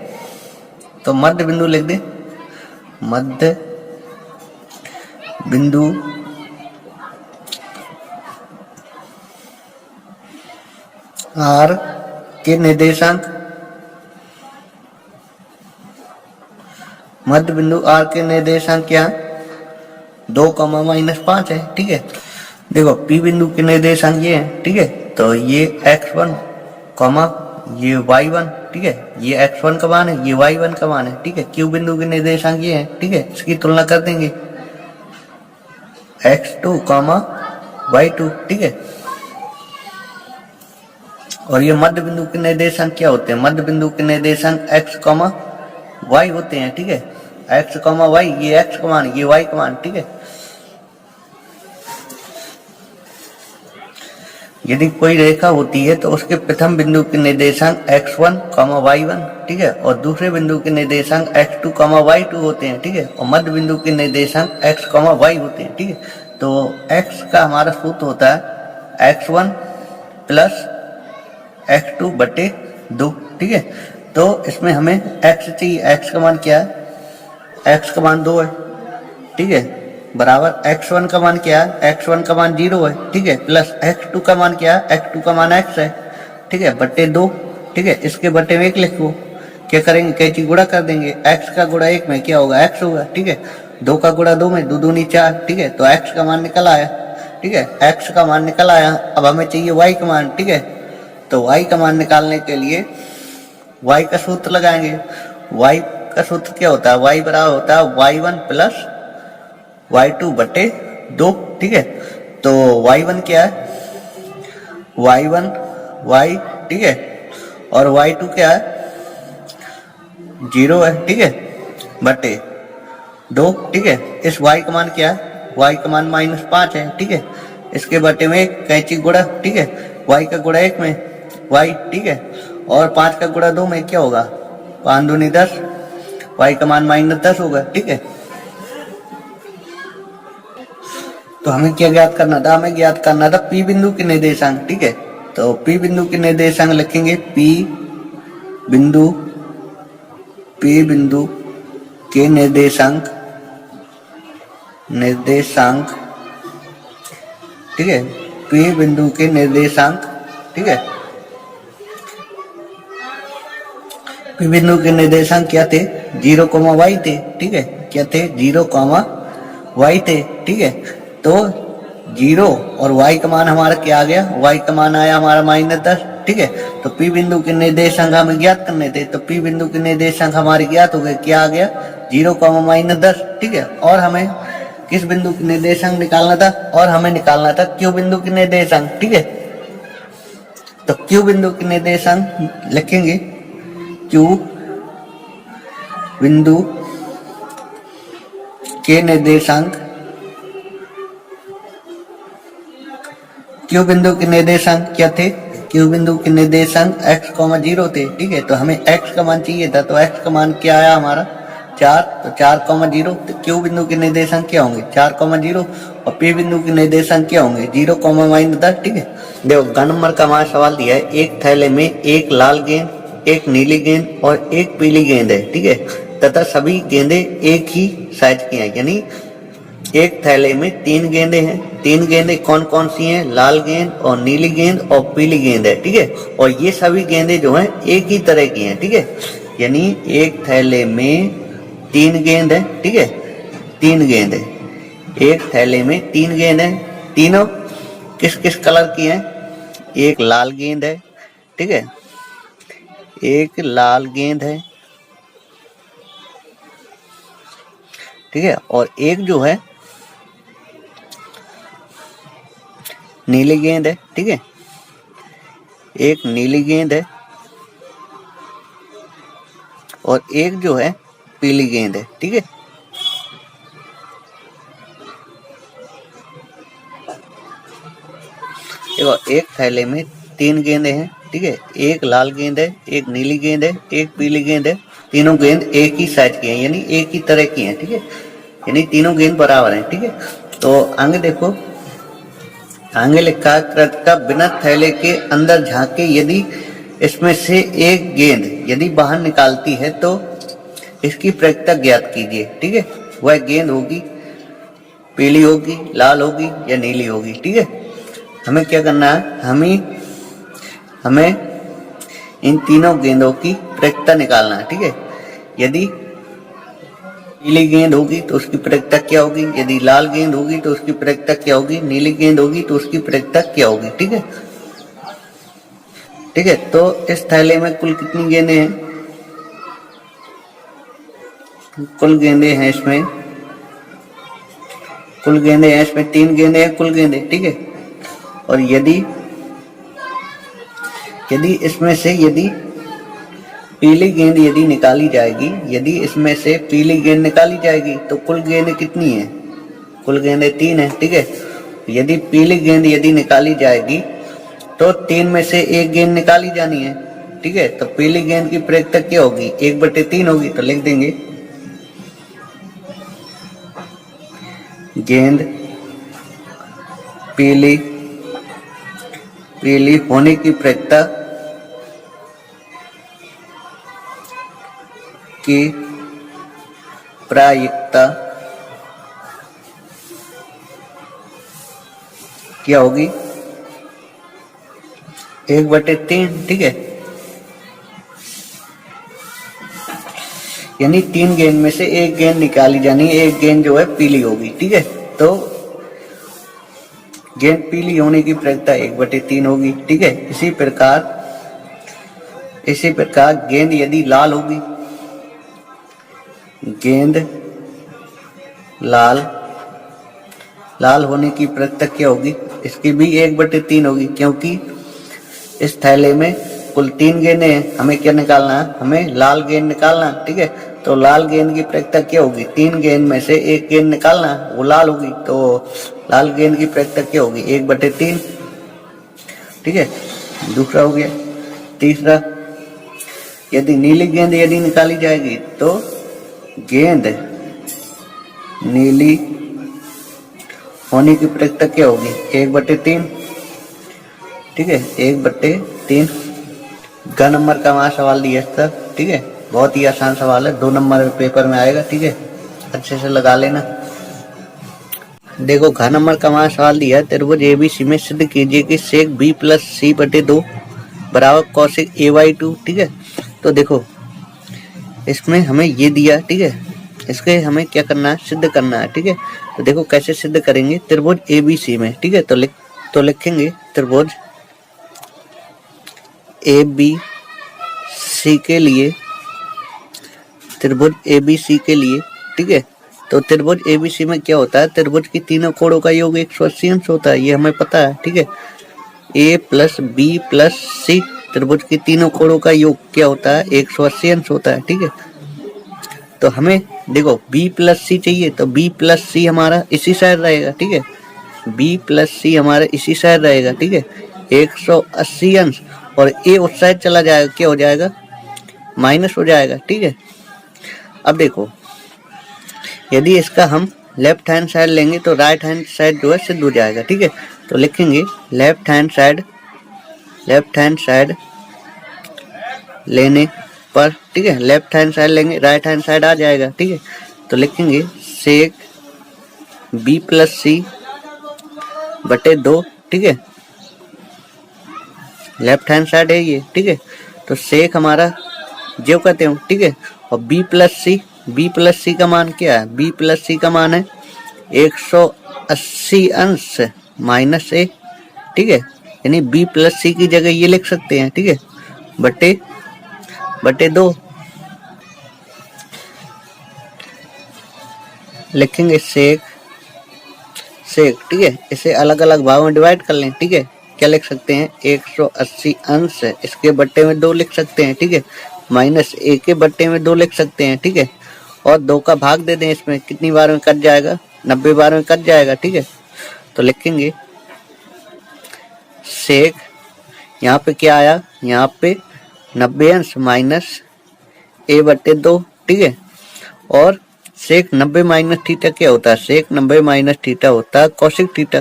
तो मध्य बिंदु लिख दे, मध्य बिंदु r के निर्देशांक, मध्य बिंदु r के निर्देशांक क्या है, 2, -5 है, ठीक है। देखो P बिंदु के निर्देशांक ये है, ठीक है। तो ये x1, ये y1, ठीक है, ये x1 का मान है, ये y1 का मान है, ठीक है। Q बिंदु के निर्देशांक ये है, ठीक है। इसकी तुलना कर देंगे, x2, y2, ठीक है। और ये मध्य बिंदु के निर्देशांक क्या होते हैं, मध्य बिंदु के निर्देशांक x, y होते हैं, ठीक है। x, y, ये x का मान, ये y का मान, ठीक है। यदि कोई रेखा होती है तो उसके प्रथम बिंदु के निर्देशांक x1, y1, ठीक है, और दूसरे बिंदु के निर्देशांक x2, y2 होते हैं, ठीक है। और मध्य बिंदु के निर्देशांक x, y होते हैं, ठीक है। तो x का हमारा सूत्र होता है x1 प्लस x2 बटे 2, ठीक है। तो इसमें हमें x चाहिए, x का मान क्या है, x का मान 2 है, ठीक है, बराबर x1 का मान क्या है, x1 का मान 0 है, ठीक है, प्लस x2 का मान क्या है, x2 का मान x है, ठीक है, बटे 2, ठीक है। इसके बटे में 1 लिखो, क्या करेंगे, कैंची गुणा कर देंगे, x का गुणा 1 में क्या होगा, x होगा, ठीक है। 2 का गुणा 2 में 2 दूनी 4, ठीक है। तो x का मान निकल आया, ठीक है, x का मान निकल आया। अब हमें चाहिए y का मान, ठीक है। तो y का मान निकालने के लिए y का सूत्र लगाएंगे। y का सूत्र क्या होता है, y बराबर होता है y1 प्लस y2 बटे 2, ठीक है। तो y1 क्या है, y1 y, ठीक है, और y2 क्या है, 0 है, ठीक है, बटे 2, ठीक है। इस y का मान क्या है, y का मान -5 है, ठीक है। इसके बटे में कैंची गुणा, ठीक है, y का गुणा 1 में y, ठीक है, और 5 का गुणा 2 में क्या होगा, 5 दूनी 10, y का मान -10 होगा, ठीक है। तो हमें क्या ज्ञात करना था, हमें ज्ञात करना था P बिंदु के निर्देशांक, ठीक है। तो P बिंदु के निर्देशांक लिखेंगे, P बिंदु के निर्देशांक, ठीक है, P बिंदु के निर्देशांक, ठीक है। P बिंदु के निर्देशांक क्या थे, 0, y थे, ठीक है, क्या थे, 0, y थे, ठीक है। तो 0 और y का मान हमारा क्या आ गया, y का मान आया हमारा -10, ठीक है। तो P बिंदु के निर्देशांक हमें ज्ञात करने थे, तो P बिंदु के निर्देशांक हमारे ज्ञात हो गए, क्या आ गया, 0, -10, ठीक है। और हमें किस बिंदु के निर्देशांक निकालना था, और हमें निकालना था Q बिंदु के निर्देशांक, ठीक है। तो Q बिंदु के निर्देशांक लिखेंगे, Q बिंदु के निर्देशांक, Q बिंदु के निर्देशांक क्या थे, Q बिंदु के निर्देशांक x, 0 थे, ठीक है। तो हमें x का मान चाहिए था, तो x का मान क्या आया हमारा, 4, तो 4, 0। तो Q बिंदु के निर्देशांक क्या होंगे, 4, 0, और P बिंदु के निर्देशांक क्या होंगे, 0, -10, ठीक है। देखो ग नंबर का हमारा सवाल दिया है, एक थैले में एक लाल गेंद, एक नीली गेंद और एक पीली गेंद है, ठीक है, तथा सभी गेंदें एक ही साइज की हैं, यानी एक थैले में 3 गेंदें हैं, 3 गेंदें कौन कौन सी हैं, लाल गेंद और नीली गेंद और पीली गेंद है, ठीक है। और ये सभी गेंदें जो हैं एक ही तरह की हैं, ठीक है, यानी एक थैले में 3 गेंद है, ठीक है, 3 गेंद है, एक थैले में 3 गेंद है, तीनों किस किस कलर की हैं, एक लाल गेंद है, ठीक है, एक लाल गेंद है, ठीक है, और एक जो है नीली गेंद है, ठीक है, एक नीली गेंद है और एक जो है पीली गेंद है, ठीक है। देखो एक थैले में 3 गेंदे हैं, ठीक है, एक लाल गेंद है, एक नीली गेंद है, एक पीली गेंद है। तीनों गेंद एक ही साइज की हैं, यानी एक ही तरह की हैं, ठीक है, यानी तीनों गेंद बराबर हैं, ठीक है। तो आगे देखो, आगे लिखा है कृतिका बिना थैले के अंदर झांके यदि इसमें से एक गेंद यदि बाहर निकालती है तो इसकी प्रकृति ज्ञात कीजिए, ठीक है। वह गेंद होगी पीली होगी, लाल होगी या नीली होगी, ठीक है। हमें क्या करना है, हमें इन तीनों गेंदों की प्रकृति निकालना है, ठीक है। यदि पीली गेंद होगी तो उसकी प्रकृति क्या होगी, यदि लाल गेंद होगी तो उसकी प्रकृति क्या होगी, नीली गेंद होगी तो उसकी प्रकृति क्या होगी, ठीक है। ठीक है, तो इस थैले में कुल कितनी गेंदें हैं, कुल गेंदें हैं इसमें 3 गेंदें हैं कुल गेंदें, ठीक है। और यदि इसमें से पीली गेंद यदि निकाली जाएगी, यदि इसमें से पीली गेंद निकाली जाएगी तो कुल गेंदें कितनी हैं, कुल गेंदें 3 हैं, ठीक है। यदि पीली गेंद यदि निकाली जाएगी तो 3 में से एक गेंद निकाली जानी है, ठीक है। तो पीली गेंद की प्रकृति क्या होगी, 1/3 होगी। तो लिख देंगे गेंद पीली होने की प्रकृति की प्रायिकता क्या होगी, 1/3, ठीक है। यानी 3 गेंद में से एक गेंद निकाली जानी है, एक गेंद जो है पीली होगी, ठीक है। तो गेंद पीली होने की प्रकृति 1/3 होगी, ठीक है। इसी प्रकार गेंद यदि लाल होगी, गेंद लाल होने की प्रकृति क्या होगी, इसकी भी 1/3 होगी, क्योंकि इस थैले में कुल 3 गेंदें हैं। हमें क्या निकालना है, हमें लाल गेंद निकालना है, ठीक है। तो लाल गेंद की प्रकृति क्या होगी, 3 गेंद में से एक गेंद निकालना है, वो लाल होगी। तो लाल गेंद की प्रकृति क्या होगी, 1/3, ठीक है। दूसरा हो गया। तीसरा, यदि नीली गेंद यदि निकाली जाएगी तो गेंद नीली होने की प्रकृति क्या होगी, 1/3, ठीक है, 1/3। ग नंबर का वहां सवाल दिया था, ठीक है, बहुत ही आसान सवाल है, 2 नंबर पेपर में आएगा, ठीक है, अच्छे से लगा लेना। देखो घ नंबर का वहां सवाल दिया है, त्रिभुज ABC में सिद्ध कीजिए कि सेक B + C/2 बराबर कौशिक A/2, ठीक है। तो देखो इसमें हमें ये दिया, ठीक है, इसके हमें क्या करना है, सिद्ध करना है, ठीक है। तो देखो कैसे सिद्ध करेंगे, त्रिभुज ABC में, ठीक है। तो लिखेंगे त्रिभुज ABC के लिए, ठीक है। तो त्रिभुज ABC में क्या होता है, त्रिभुज की तीनों कोणों का योग 180 अंश होता है, ये हमें पता है, ठीक है। A + B + C त्रिभुज की तीनों कोणों का योग क्या होता है, 180 अंश होता है, ठीक है। तो हमें देखो B + C चाहिए, तो B + C हमारा इसी साइड रहेगा, ठीक है। B + C हमारा इसी साइड रहेगा, ठीक है, 180 अंश। और A उस साइड चला जाएगा, क्या हो जाएगा, माइनस हो जाएगा, ठीक है। अब देखो यदि इसका हम लेफ्ट हैंड साइड लेंगे तो राइट हैंड साइड जो है सिद्ध हो जाएगा, ठीक है। तो लिखेंगे लेफ्ट हैंड साइड लेने पर, ठीक है, लेफ्ट हैंड साइड लेंगे राइट हैंड साइड आ जाएगा, ठीक है। तो लिखेंगे सेक B + C/2, ठीक है, लेफ्ट हैंड साइड है ये, ठीक है। तो सेक हमारा जो कहते हो, ठीक है। और B + C का मान क्या है, B + C का मान है 180 अंश -A, ठीक है। यानी B + C की जगह ये लिख सकते हैं, ठीक है, बटे 2 लिखेंगे सेक, ठीक है। इसे अलग अलग भागों में डिवाइड कर लें, ठीक है। क्या लिख सकते हैं, 180 अंश इसके बट्टे में 2 लिख सकते हैं, ठीक है, -A के बट्टे में 2 लिख सकते हैं, ठीक है। और 2 का भाग दे दें, इसमें कितनी बार में कट जाएगा, 90 बार में कट जाएगा, ठीक है। तो लिखेंगे सेक, यहाँ पे क्या आया, यहाँ पे 90 अंश माइनस a/2, ठीक है। और सेक 90 माइनस थीटा क्या होता है, सेक 90 माइनस थीटा होता है कौशिक थीटा,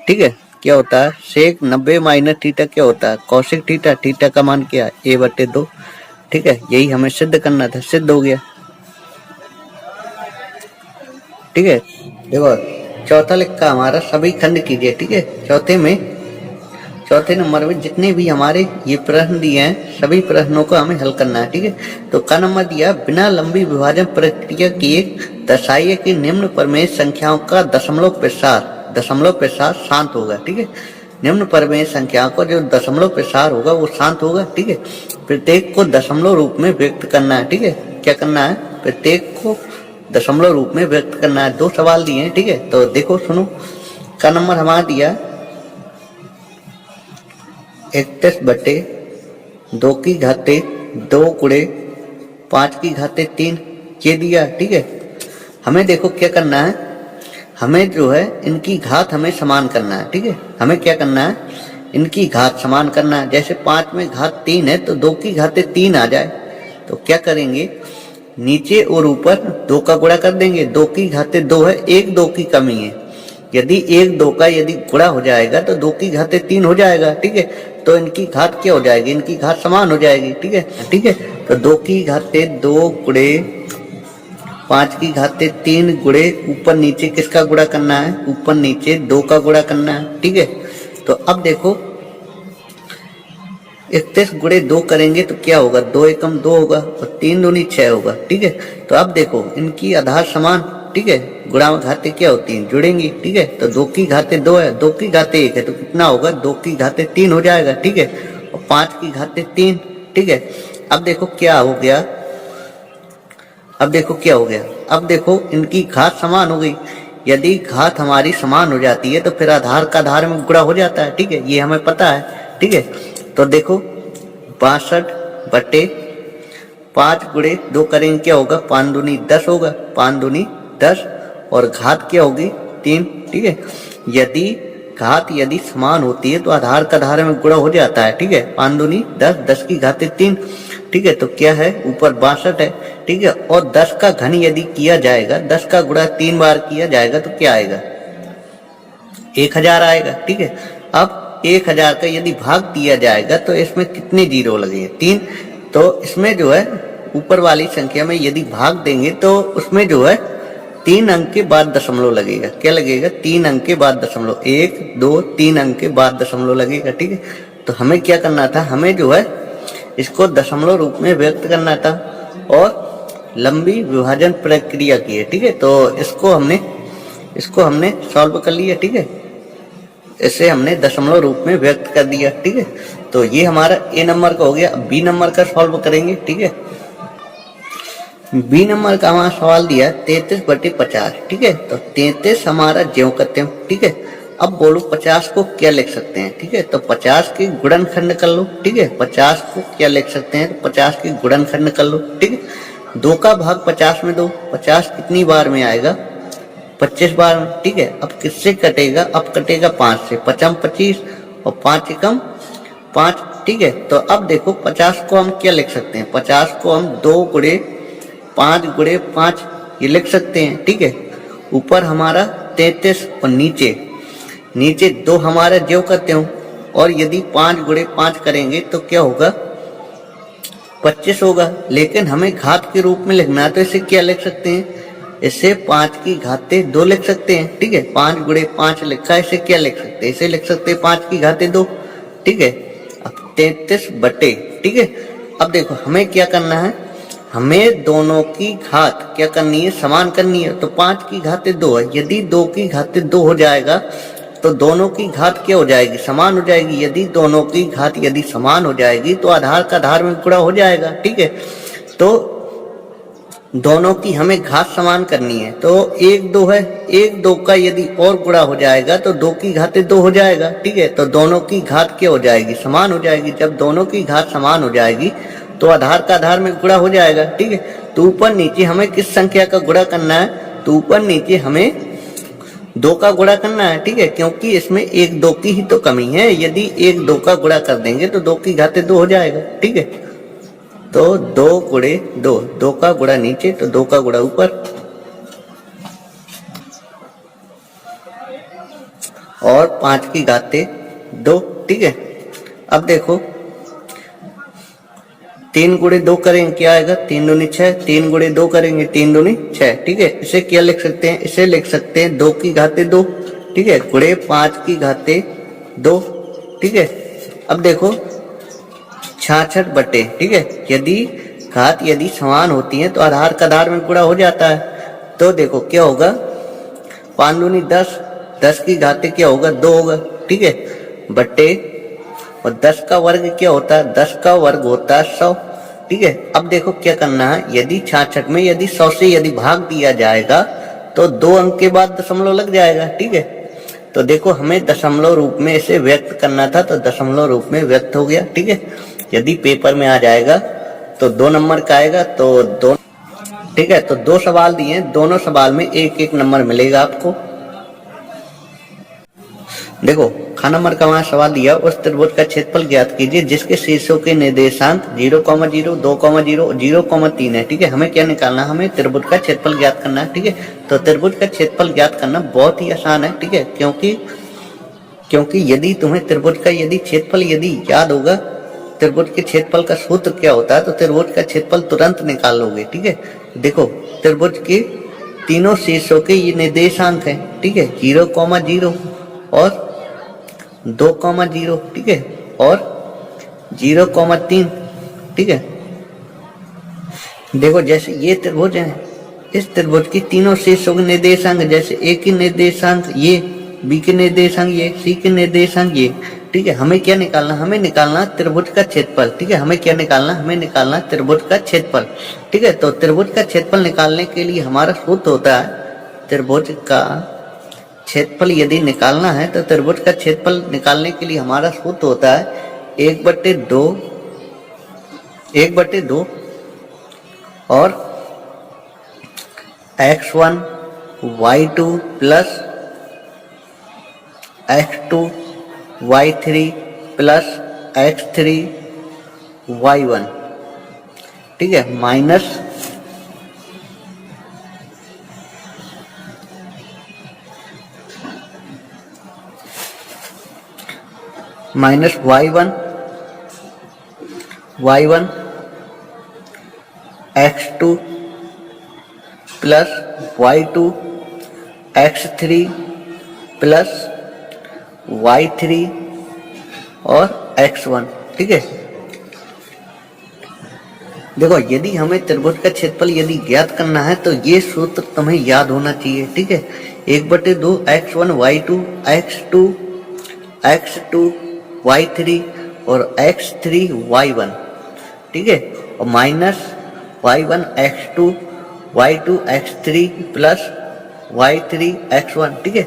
ठीक है। क्या होता है, सेक 90 माइनस थीटा क्या होता है, कौशिक थीटा। थीटा का मान क्या है, a/2, ठीक है। यही हमें सिद्ध करना था, सिद्ध हो गया, ठीक है। देखो चौथा लिखा हमारा सभी खंड कीजिए, ठीक है। चौथे नंबर में जितने भी हमारे ये प्रश्न दिए हैं सभी प्रश्नों को हमें हल करना है, ठीक है। तो का नंबर दिया, बिना लंबी विभाजन प्रक्रिया किए दर्शाइए कि निम्न प्रमेय संख्याओं का दशमलव प्रसार शांत होगा, ठीक है। निम्न प्रमेय संख्याओं का जो दशमलव प्रसार होगा वो शांत होगा, ठीक है। प्रत्येक को दशमलव रूप में व्यक्त करना है, ठीक है। क्या करना है, प्रत्येक को दशमलव रूप में व्यक्त करना है। 2 सवाल दिए हैं, ठीक है। तो देखो सुनो, का नंबर हमारा दिया 31/2 की घाते 2 गुणे 5 की घाते 3 ये दिया, ठीक है। हमें देखो क्या करना है, हमें जो है इनकी घात हमें समान करना है, ठीक है। हमें क्या करना है, इनकी घात समान करना है। जैसे 5 में घात 3 है तो 2 की घाते 3 आ जाए, तो क्या करेंगे, नीचे और ऊपर 2 का गुणा कर देंगे। 2 की घाते 2 है, 1 2 की कमी है। यदि 1 2 का यदि गुणा हो जाएगा तो 2 की घाते 3 हो जाएगा, ठीक है। तो इनकी घात क्या हो जाएगी, इनकी घात समान हो जाएगी, ठीक है, ठीक है। तो 2 की घाते 2 गुणे 5 की घाते 3 गुणे ऊपर नीचे किसका गुणा करना है, ऊपर नीचे 2 का गुणा करना है, ठीक है। तो अब देखो 31 गुणे 2 करेंगे तो क्या होगा, 2 एकम 2 होगा और 3 दूनी 6 होगा, ठीक है। तो अब देखो इनकी आधार समान, ठीक है, गुणा में घाते क्या होती हैं, जुड़ेंगी, ठीक है। तो 2 की घाते 2 है, 2 की घाते 1 है तो कितना होगा, 2 की घाते 3 हो जाएगा, ठीक है। और 5 की घाते 3, ठीक है। अब देखो क्या हो गया, अब देखो इनकी घात समान हो गई। यदि घात हमारी समान हो जाती है तो फिर आधार का आधार में गुणा हो जाता है, ठीक है, ये हमें पता है, ठीक है। तो देखो 62/5 गुणे 2 करेंगे क्या होगा, 5 दूनी 10 होगा, 5 दूनी 10 और घात क्या होगी 3, ठीक है। यदि घात यदि समान होती है तो आधार का आधार में गुणा हो जाता है, ठीक है। 5 दूनी 10, 10 की घाते 3, ठीक है। तो क्या है, ऊपर 62 है, ठीक है। और 10 का घन यदि किया जाएगा, 10 का गुणा 3 बार किया जाएगा तो क्या आएगा, 1000 आएगा, ठीक है। अब 1000 का यदि भाग दिया जाएगा तो इसमें कितने जीरो लगेंगे, 3। तो इसमें जो है ऊपर वाली संख्या में यदि भाग देंगे तो उसमें जो है 3 अंक के बाद दशमलव लगेगा, क्या लगेगा, 3 अंक के बाद दशमलव, 1 2 3 अंक के बाद दशमलव लगेगा, ठीक है। तो हमें क्या करना था, हमें जो है इसको दशमलव रूप में व्यक्त करना था और लंबी विभाजन प्रक्रिया की है, ठीक है। तो इसको हमने सॉल्व कर लिया, ठीक है। इसे हमने दशमलव रूप में व्यक्त कर दिया, ठीक है। तो ये हमारा ए नंबर का हो गया। अब बी नंबर का सॉल्व करेंगे, ठीक है। बी नंबर का हमारा सवाल दिया 33/50, ठीक है। तो 33 हमारा ज्यों करते हैं, ठीक है। अब बोलो 50 को क्या लिख सकते हैं, ठीक है। तो 50 के गुणनखंड कर लो, ठीक है। 50 को क्या लिख सकते हैं, तो 50 के गुणनखंड कर लो, ठीक है। 2 का भाग 50 में दो, 50 कितनी बार में आएगा, 25 बार में, ठीक है। अब किससे कटेगा, अब कटेगा 5 से, 5 25 और 5 एकम 5, ठीक है। तो अब देखो 50 को हम क्या लिख सकते हैं, 50 को हम 2 गुणे 5 गुणे 5 ये लिख सकते हैं, ठीक है। ऊपर हमारा 33 और नीचे 2 हमारा ज्यों करते हो, और यदि 5 गुणे 5 करेंगे तो क्या होगा, 25 होगा। लेकिन हमें घात के रूप में लिखना है तो इसे क्या लिख सकते हैं, इसे 5 की घाते 2 लिख सकते हैं, ठीक है। 5 गुणे 5 लिखा है, इसे क्या लिख सकते हैं, इसे लिख सकते हैं 5 की घाते 2, ठीक है। अब 33 बटे, ठीक है। अब देखो हमें क्या करना है, हमें दोनों की घात क्या करनी है, समान करनी है। तो 5 की घाते 2 है, यदि 2 की घाते 2 हो जाएगा तो दोनों की घात क्या हो जाएगी, समान हो जाएगी। यदि दोनों की घात यदि समान हो जाएगी तो आधार का आधार में गुणा हो जाएगा, ठीक है। तो दोनों की हमें घात समान करनी है। तो 1 2 है, 1 2 का यदि और गुणा हो जाएगा तो 2 की घाते 2 हो जाएगा, ठीक है। तो दोनों की घात क्या हो जाएगी, समान हो जाएगी। जब दोनों की घात समान हो जाएगी तो आधार का आधार में गुणा हो जाएगा, ठीक है। तो ऊपर नीचे हमें किस संख्या का गुणा करना है, तो ऊपर नीचे हमें दो का गुणा करना है, ठीक है, क्योंकि इसमें एक दो की ही तो कमी है। यदि एक दो का गुणा कर देंगे तो 2 की घाते 2 हो जाएगा, ठीक है। तो 2 गुणे 2, 2 का गुणा नीचे तो 2 का गुणा ऊपर, और 5 की घाते 2, ठीक है। अब देखो 3 गुणे 2 करेंगे क्या आएगा, 3 दूनी 6, 3 गुणे 2 करेंगे 3 दूनी 6, ठीक है। इसे क्या लिख सकते हैं, इसे लिख सकते हैं 2 की घाते 2, ठीक है, गुणे 5 की घाते 2, ठीक है। अब देखो 66 बटे, ठीक है, यदि घात यदि समान होती है तो आधार का आधार में गुणा हो जाता है। तो देखो क्या होगा, 5 दूनी 10, 10 की घाते क्या होगा 2 होगा, ठीक है, बटे, और 10 का वर्ग क्या होता है, 10 का वर्ग होता है 100, ठीक है। अब देखो क्या करना है, यदि 66 में यदि 100 से यदि भाग दिया जाएगा तो 2 अंक के बाद दशमलव लग जाएगा, ठीक है। तो देखो हमें दशमलव रूप में इसे व्यक्त करना था तो दशमलव रूप में व्यक्त हो गया, ठीक है। यदि पेपर में आ जाएगा तो 2 नंबर का आएगा, तो 2, ठीक है। तो 2 सवाल दिए, दोनों सवाल में 1-1 नंबर मिलेगा आपको। देखो ख नंबर का वहां सवाल दिया, उस त्रिभुज का क्षेत्रफल ज्ञात कीजिए जिसके शीर्षों के निर्देशांक 0,0, 2,0, 0,3 है, ठीक है। हमें क्या निकालना है, हमें त्रिभुज का क्षेत्रफल ज्ञात करना है, ठीक है। तो त्रिभुज का क्षेत्रफल ज्ञात करना बहुत ही आसान है, ठीक है, क्योंकि यदि तुम्हें त्रिभुज का यदि क्षेत्रफल यदि याद होगा, त्रिभुज के क्षेत्रफल का सूत्र क्या होता है, तो त्रिभुज का क्षेत्रफल तुरंत निकाल लोगे, ठीक है। देखो त्रिभुज के तीनों शीर्षों के ये निर्देशांक है, ठीक है, 0,0 और 2,0, ठीक है, और 0,3, ठीक है। देखो जैसे ये त्रिभुज है, इस त्रिभुज की तीनों शीर्षों के निर्देशांक, जैसे ए के निर्देशांक ये, बी के निर्देशांक ये, सी के निर्देशांक ये, ठीक है। हमें क्या निकालना, हमें निकालना त्रिभुज का क्षेत्रफल, ठीक है। हमें क्या निकालना, हमें निकालना त्रिभुज का क्षेत्रफल, ठीक है। तो त्रिभुज का क्षेत्रफल निकालने के लिए हमारा सूत्र होता है, त्रिभुज का क्षेत्रफल यदि निकालना है तो त्रिभुज का क्षेत्रफल निकालने के लिए हमारा सूत्र होता है 1/2, 1/2 और x1 y2 plus x2 y3 plus x3 y1, ठीक है, minus y1 x2 plus y2 x3 plus y3 और x1, ठीक है। देखो यदि हमें त्रिभुज का क्षेत्रफल यदि ज्ञात करना है तो ये सूत्र तुम्हें याद होना चाहिए, ठीक है। 1/2 x1 y2 x2 y3 और x3 y1, ठीक है, और minus y1 x2 y2 x3 plus y3 x1, ठीक है।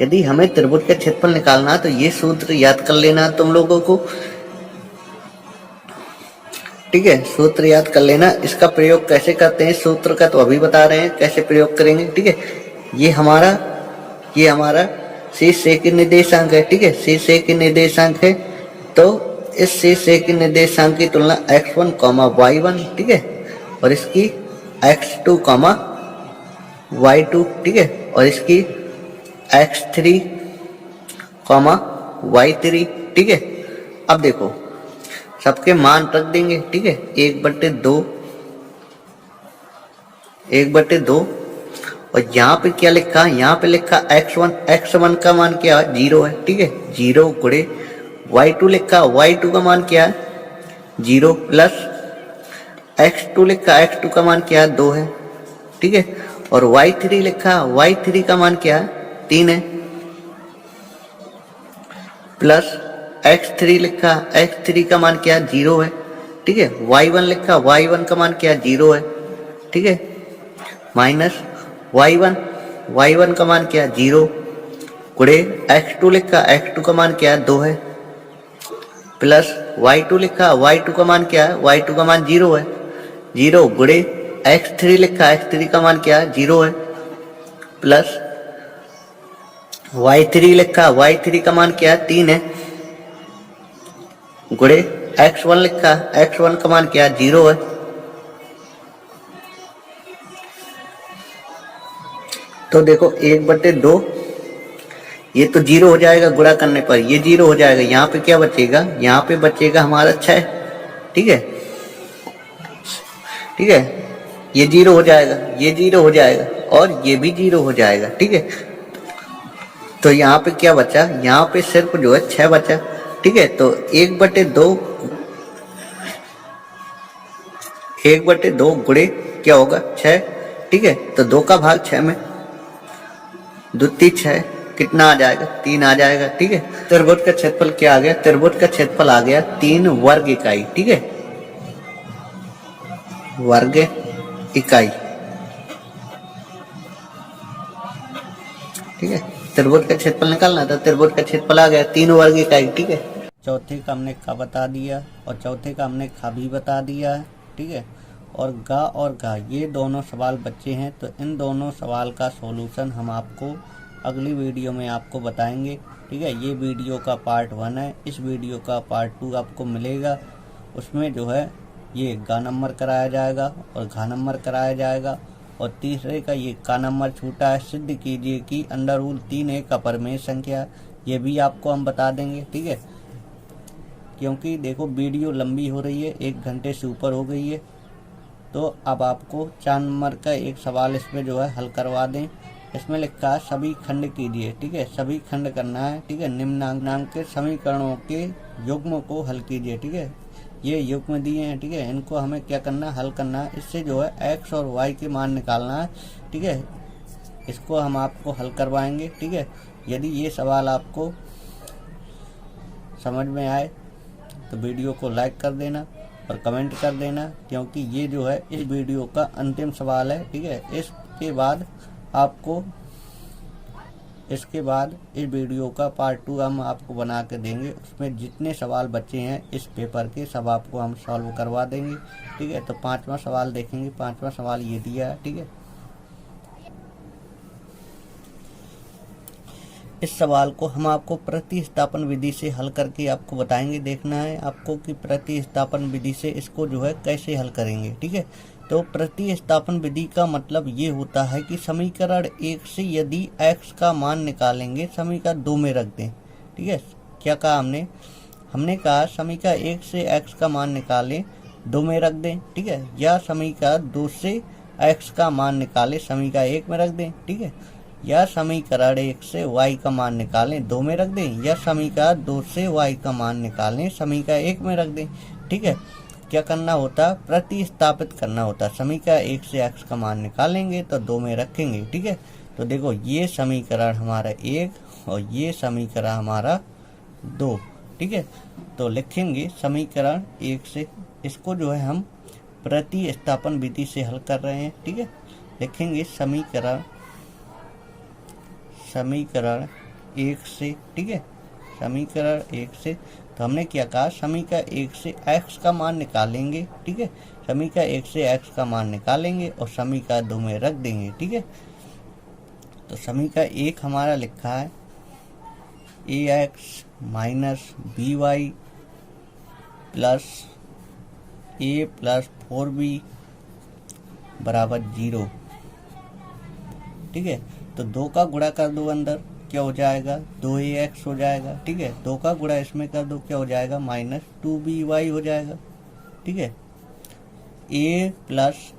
यदि हमें त्रिभुज का क्षेत्रफल निकालना है तो ये सूत्र याद कर लेना तुम लोगों को, ठीक है, सूत्र याद कर लेना। इसका प्रयोग कैसे करते हैं सूत्र का तो अभी बता रहे हैं कैसे प्रयोग करेंगे, ठीक है। ये हमारा शीर्ष ए के निर्देशांक है, ठीक है, शीर्ष ए के निर्देशांक है, तो इस शीर्ष ए के निर्देशांक की तुलना x1, y1, ठीक है, और इसकी x2, y2, ठीक है, और इसकी x3, y3, ठीक है। अब देखो सबके मान रख देंगे, ठीक है, 1/2 और यहाँ पे क्या लिखा, यहाँ पे लिखा x1 का मान क्या है 0 है, ठीक है, 0 गुणे y2 लिखा, y2 का मान क्या है 0 प्लस x2 लिखा, x2 का मान क्या है 2 है, ठीक है, और y3 लिखा, y3 का मान क्या है 3 है, प्लस x3 लिखा, x3 का मान क्या है 0 है, ठीक है, y1 लिखा, y1 का मान क्या है 0 है, ठीक है, माइनस y1 का मान क्या है 0 गुणे x2 लिखा, x2 का मान क्या है 2 है, प्लस y2 लिखा, y2 का मान क्या है, y2 का मान 0 है, 0 गुणे x3 लिखा, x3 का मान क्या है 0 है, प्लस y3 लिखा, y3 का मान क्या है 3 है, गुणे x1 लिखा, x1 का मान क्या है 0 है। तो देखो 1/2 ये तो 0 हो जाएगा गुणा करने पर, ये 0 हो जाएगा। यहाँ पे क्या बचेगा, यहाँ पे बचेगा हमारा 6, ठीक है, ठीक है, ये 0 हो जाएगा, ये 0 हो जाएगा और ये भी 0 हो जाएगा, ठीक है। तो यहाँ पे क्या बचा, यहाँ पे सिर्फ जो है 6 बचा, ठीक है। तो 1/2 गुणे क्या होगा 6, ठीक है। तो 2 का भाग 6 में, 2 3 6 कितना आ जाएगा 3 आ जाएगा, ठीक है। त्रिभुज का क्षेत्रफल क्या आ गया, त्रिभुज का क्षेत्रफल आ गया 3 वर्ग इकाई, ठीक है, वर्ग इकाई, ठीक है। त्रिभुज का क्षेत्रफल निकालना था, त्रिभुज का क्षेत्रफल आ गया 3 वर्ग इकाई, ठीक है। चौथे का हमने का बता दिया और चौथे का हमने खा भी बता दिया है, ठीक है। और गा और घा ये दोनों सवाल बच्चे हैं, तो इन दोनों सवाल का सॉल्यूशन हम आपको अगली वीडियो में आपको बताएंगे, ठीक है। ये वीडियो का पार्ट 1 है, इस वीडियो का पार्ट 2 आपको मिलेगा। उसमें जो है ये गा नंबर कराया जाएगा और घा नंबर कराया जाएगा, और तीसरे का ये का नंबर छूटा है, सिद्ध कीजिए कि √3 एक अपरिमेय संख्या, ये भी आपको हम बता देंगे, ठीक है। क्योंकि देखो वीडियो लंबी हो रही है, 1 घंटे से ऊपर हो गई है, तो अब आपको 4 नंबर का एक सवाल इसमें जो है हल करवा दें। इसमें लिखा है सभी खंड कीजिए, ठीक है, सभी खंड करना है, ठीक है। निम्नांकित समीकरणों के युग्म को हल कीजिए, ठीक है। ये युग्म दिए हैं, ठीक है, इनको हमें क्या करना है, हल करना है। इससे जो है x और y के मान निकालना है, ठीक है। इसको हम आपको हल करवाएंगे, ठीक है। यदि ये सवाल आपको समझ में आए तो वीडियो को लाइक कर देना और कमेंट कर देना, क्योंकि ये जो है इस वीडियो का अंतिम सवाल है, ठीक है। इसके बाद इस वीडियो का पार्ट 2 हम आपको बना के देंगे। उसमें जितने सवाल बचे हैं इस पेपर के सब आपको हम सॉल्व करवा देंगे, ठीक है। तो 5वां सवाल देखेंगे, 5वां सवाल ये दिया है, ठीक है। इस सवाल को हम आपको प्रतिस्थापन विधि से हल करके आपको बताएंगे। देखना है आपको कि प्रतिस्थापन विधि से इसको जो है कैसे हल करेंगे, ठीक है। तो प्रतिस्थापन विधि का मतलब ये होता है कि समीकरण 1 से यदि x का मान निकालेंगे, समीकरण 2 में रख दें, ठीक है। क्या कहा हमने कहा समीकरण 1 से x का मान निकालें, 2 में रख दें, ठीक है। या समीकरण 2 से x का मान निकालें, समीकरण 1 में रख दें, ठीक है। या समीकरण 1 से y का मान निकालें, 2 में रख दें, या समीकरण 2 से y का मान निकालें, समीकरण 1 में रख दें, ठीक है। क्या करना होता, प्रतिस्थापित करना होता। समीकरण 1 से x का मान निकालेंगे तो 2 में रखेंगे, ठीक है। तो देखो ये समीकरण हमारा 1 और ये समीकरण हमारा 2, ठीक है। तो लिखेंगे समीकरण 1 से, इसको जो है हम प्रतिस्थापन विधि से हल कर रहे हैं, ठीक है। लिखेंगे समीकरण 1 से, ठीक है, समीकरण 1 से। तो हमने क्या कहा, समीकरण 1 से x का मान निकालेंगे, ठीक है, समीकरण 1 से x का मान निकालेंगे और समीकरण 2 में रख देंगे, ठीक है। तो समीकरण 1 हमारा लिखा है ax minus by plus a plus 4b बराबर 0, ठीक है। तो 2 का गुणा कर दो, अंदर क्या हो जाएगा 2ax हो जाएगा, ठीक है। 2 का गुणा इसमें कर दो, क्या हो जाएगा माइनस 2by हो जाएगा, ठीक है। a प्लस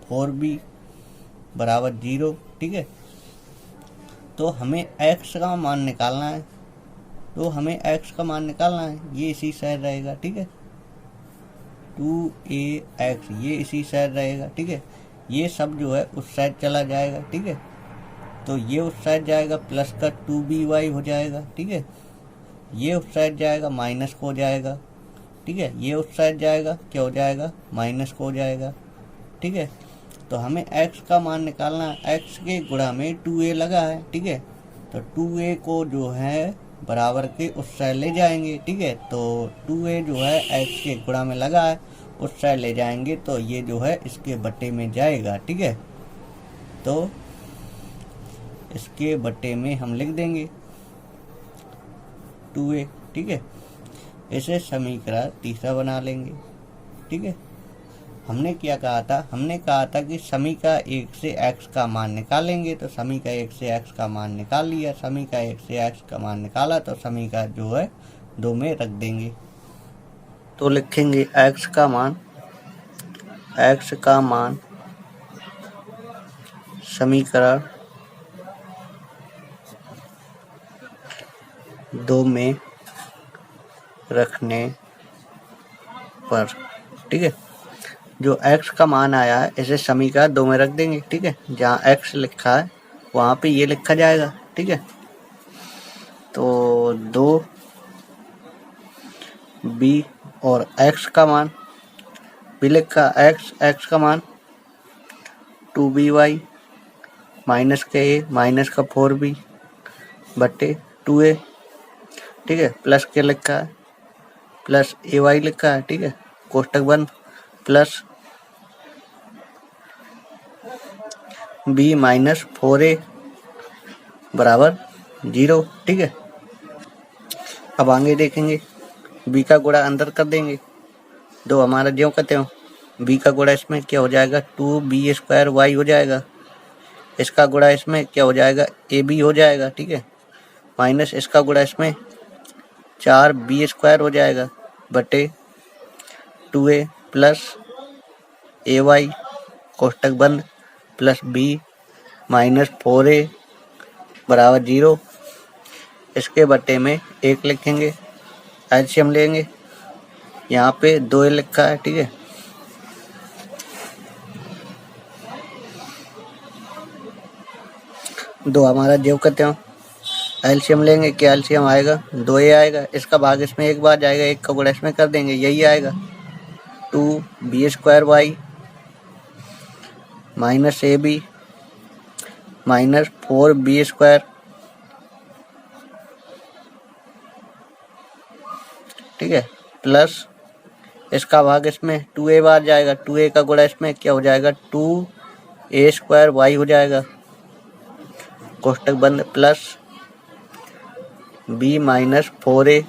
4b बराबर 0, ठीक है। तो हमें x का मान निकालना है, ये इसी साइड रहेगा, ठीक है। 2ax ये इसी साइड रहेगा, ठीक है। ये सब जो है उस साइड चला जाएगा, ठीक है। तो ये उस साइड जाएगा, प्लस का 2by हो जाएगा, ठीक है। ये उस साइड जाएगा, माइनस को हो जाएगा, ठीक है। ये उस साइड जाएगा, क्या हो जाएगा माइनस को हो जाएगा, ठीक है। तो हमें x का मान निकालना है, x के गुणा में 2a लगा है, ठीक है। तो 2a को जो है बराबर के उस साइड ले जाएंगे, ठीक है। तो 2a जो है x के गुणा में लगा है, उस साइड ले जाएंगे तो ये जो है इसके बट्टे में जाएगा, ठीक है। तो इसके बट्टे में हम लिख देंगे 2a, ठीक है। इसे समीकरण तीसरा बना लेंगे, ठीक है। हमने क्या कहा था, हमने कहा था कि समीकरण 1 से x का मान निकालेंगे, तो समीकरण 1 से x का मान निकाल लिया। समीकरण 1 से x का मान निकाला तो समीकरण जो है 2 में रख देंगे, तो लिखेंगे x का मान समीकरण 2 में रखने पर, ठीक है। जो x का मान आया है इसे समीकरण 2 में रख देंगे, ठीक है। जहाँ x लिखा है वहाँ पे ये लिखा जाएगा, ठीक है। तो 2b और x का मान भी लिखा, x का मान 2by माइनस का a माइनस का 4b बट्टे 2a, ठीक है। प्लस के लिखा है, प्लस ay लिखा है, ठीक है। कोष्टक बंद, प्लस b माइनस 4a बराबर 0, ठीक है। अब आगे देखेंगे, b का गुणा अंदर कर देंगे, दो हमारा ज्यों कहते हो, b का गुणा इसमें क्या हो जाएगा 2b² हो जाएगा। इसका गुणा इसमें क्या हो जाएगा ab हो जाएगा, ठीक है। माइनस इसका गुणा इसमें 4b² हो जाएगा बटे 2a प्लस ay कोष्टक बंद प्लस b माइनस 4a बराबर 0। इसके बटे में 1 लिखेंगे, एलसीएम लेंगे, यहाँ पे 2a लिखा है, ठीक है। दो हमारा जो कहते हो, एलसीएम लेंगे, क्या एलसीएम आएगा 2a आएगा। इसका भाग इसमें एक बार जाएगा, एक का गुणा इसमें कर देंगे, यही आएगा 2b² minus ab minus 4b², ठीक है। प्लस इसका भाग इसमें 2a बार जाएगा, 2a का गुणा इसमें क्या हो जाएगा 2a² हो जाएगा कोष्टक बंद, प्लस b माइनस 4a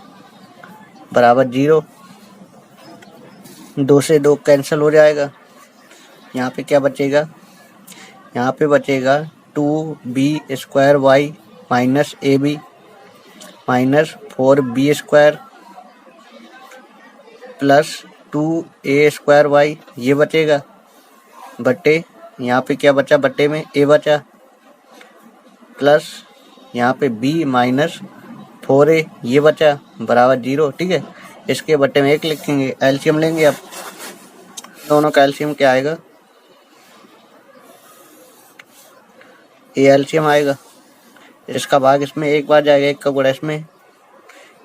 बराबर 0। 2 से 2 कैंसिल हो जाएगा, यहाँ पे क्या बचेगा, यहाँ पे बचेगा 2b² minus ab minus 4b² plus 2a² ये बचेगा बट्टे, यहाँ पे क्या बचा, बट्टे में a बचा, प्लस यहाँ पे b माइनस 4a ये बचा बराबर 0, ठीक है। इसके बट्टे में 1 लिखेंगे, एलसीएम लेंगे। अब दोनों का एलसीएम क्या आएगा, ये एलसीएम आएगा, इसका भाग इसमें एक बार जाएगा, एक का गुणा इसमें,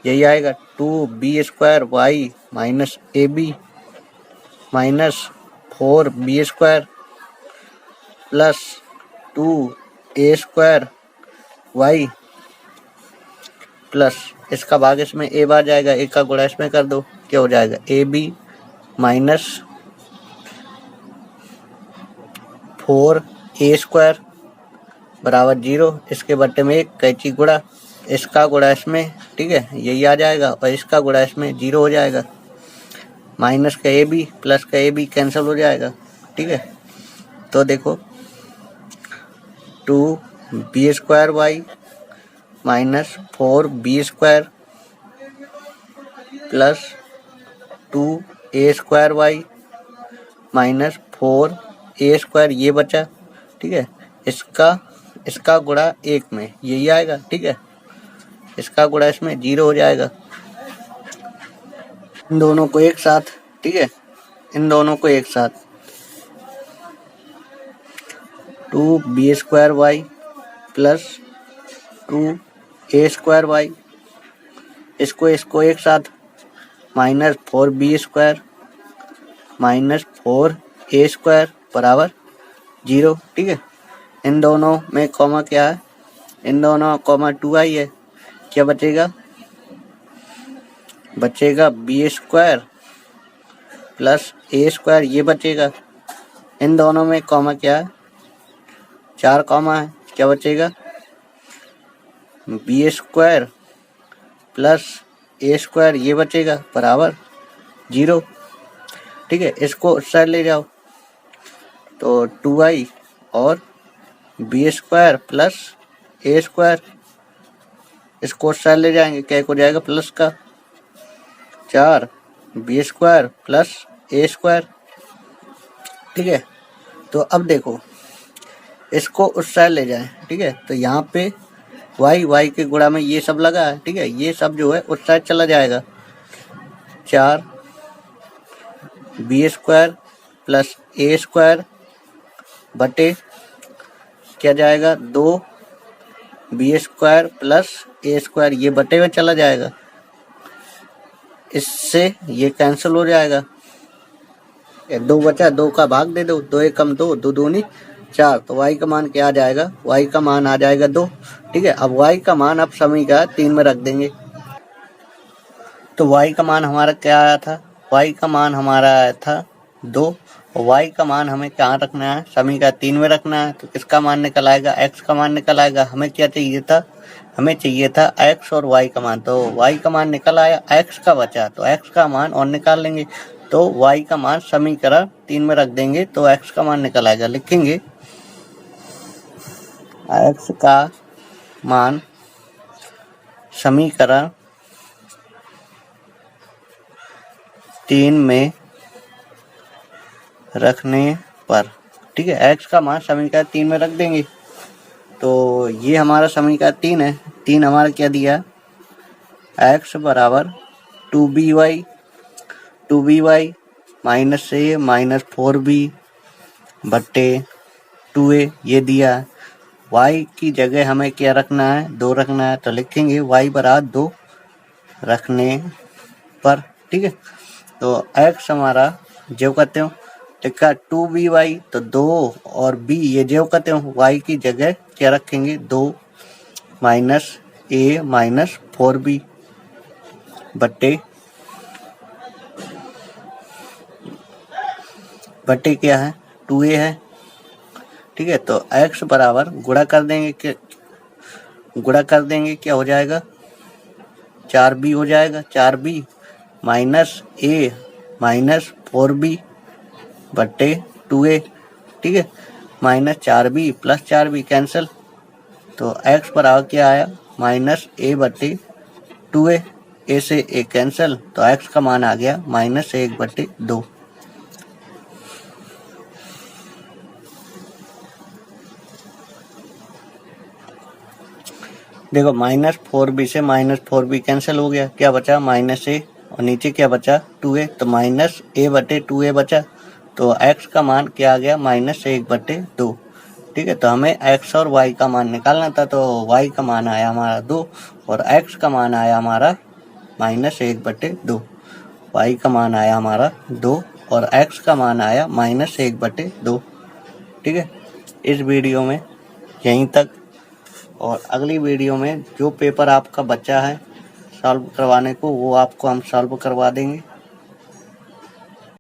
यही आएगा 2b² minus ab minus 4b² plus 2a² plus इसका भाग इसमें a बार जाएगा, एक का गुणा इसमें कर दो, क्या हो जाएगा ab माइनस 4a² बराबर 0। इसके बट्टे में 1 कैंची गुणा, इसका गुणा इसमें, ठीक है, यही आ जाएगा, और इसका गुणा इसमें 0 हो जाएगा। माइनस का ab प्लस का ab कैंसिल हो जाएगा, ठीक है। तो देखो 2b² minus 4b² plus 2a² minus 4a² ये बचा, ठीक है। इसका गुणा 1 में यही आएगा, ठीक है। इसका गुणा इसमें 0 हो जाएगा। इन दोनों को एक साथ, ठीक है, इन दोनों को एक साथ 2b² प्लस 2a² इसको एक साथ माइनस 4b² माइनस 4a² बराबर 0, ठीक है। इन दोनों में कॉमा क्या है, इन दोनों कॉमा 2i है, क्या बचेगा, बचेगा b² प्लस a² ये बचेगा। इन दोनों में कॉमा क्या है, 4 कॉमा है, क्या बचेगा बी स्क्वायर प्लस ए स्क्वायर ये बचेगा बराबर 0। ठीक है, इसको उस साइड ले जाओ तो 2i और बी स्क्वायर प्लस ए स्क्वायर, इसको उस साइड ले जाएंगे, क्या हो जाएगा प्लस का 4 बी स्क्वायर प्लस ए स्क्वायर। ठीक है, तो अब देखो इसको उस साइड ले जाएं। ठीक है, तो यहाँ पे y के गुणा में ये सब लगा है। ठीक है, ये सब जो है उस साइड चला जाएगा, 4 बी स्क्वायर प्लस ए स्क्वायर बटे क्या जाएगा 2 बी स्क्वायर प्लस ए स्क्वायर, ये बटे में चला जाएगा, इससे ये कैंसिल हो जाएगा। 2 बचा, 2 का भाग दे दो, 2 एकम 2, 2 दूनी 4, तो y का मान क्या आ जाएगा, y का मान आ जाएगा 2। ठीक है, अब y का मान अब समीकरण 3 में रख देंगे। तो y का मान हमारा क्या आया था, y का मान हमारा आया था 2, और y का मान हमें कहाँ रखना है, समीकरण 3 में रखना है। तो किसका मान निकल आएगा, x का मान निकल आएगा। हमें क्या चाहिए था, हमें चाहिए था x और y का मान, तो y का मान निकल आया, x का बचा तो x का मान और निकाल लेंगे। तो y का मान समीकरण 3 में रख देंगे तो x का मान निकल आएगा। लिखेंगे x का मान समीकरण 3 में रखने पर, ठीक है, x का मान समीकरण 3 में रख देंगे। तो ये हमारा समीकरण 3 है। 3 हमारा क्या दिया, x बराबर 2by minus a minus 4b बट्टे 2a ये दिया है। y की जगह हमें क्या रखना है, 2 रखना है, तो लिखेंगे y बराबर 2 रखने पर। ठीक है, तो x हमारा जो कहते हो लिखा 2by, तो 2 और b ये जो कहते हो y की जगह क्या रखेंगे 2 माइनस a माइनस 4b बट्टे क्या है 2a है। ठीक है, तो x बराबर गुणा कर देंगे क्या हो जाएगा 4b हो जाएगा, 4b minus a minus 4b बट्टे 2a। ठीक है, minus 4b plus 4b cancel, तो x बराबर क्या आया माइनस a बट्टे 2a, a से a कैंसिल, तो x का मान आ गया माइनस 1 बट्टे 2। देखो माइनस 4b से माइनस 4b कैंसिल हो गया, क्या बचा माइनस a, और नीचे क्या बचा 2a, तो माइनस a बटे 2a बचा, तो x का मान क्या आ गया माइनस 1 बटे 2। ठीक है, तो हमें x और y का मान निकालना था, तो y का मान आया हमारा 2 और x का मान आया हमारा माइनस 1 बटे 2। y का मान आया हमारा 2 और x का मान आया माइनस 1 बटे 2। ठीक है, इस वीडियो में यहीं तक, और अगली वीडियो में जो पेपर आपका बचा है सॉल्व करवाने को वो आपको हम सॉल्व करवा देंगे।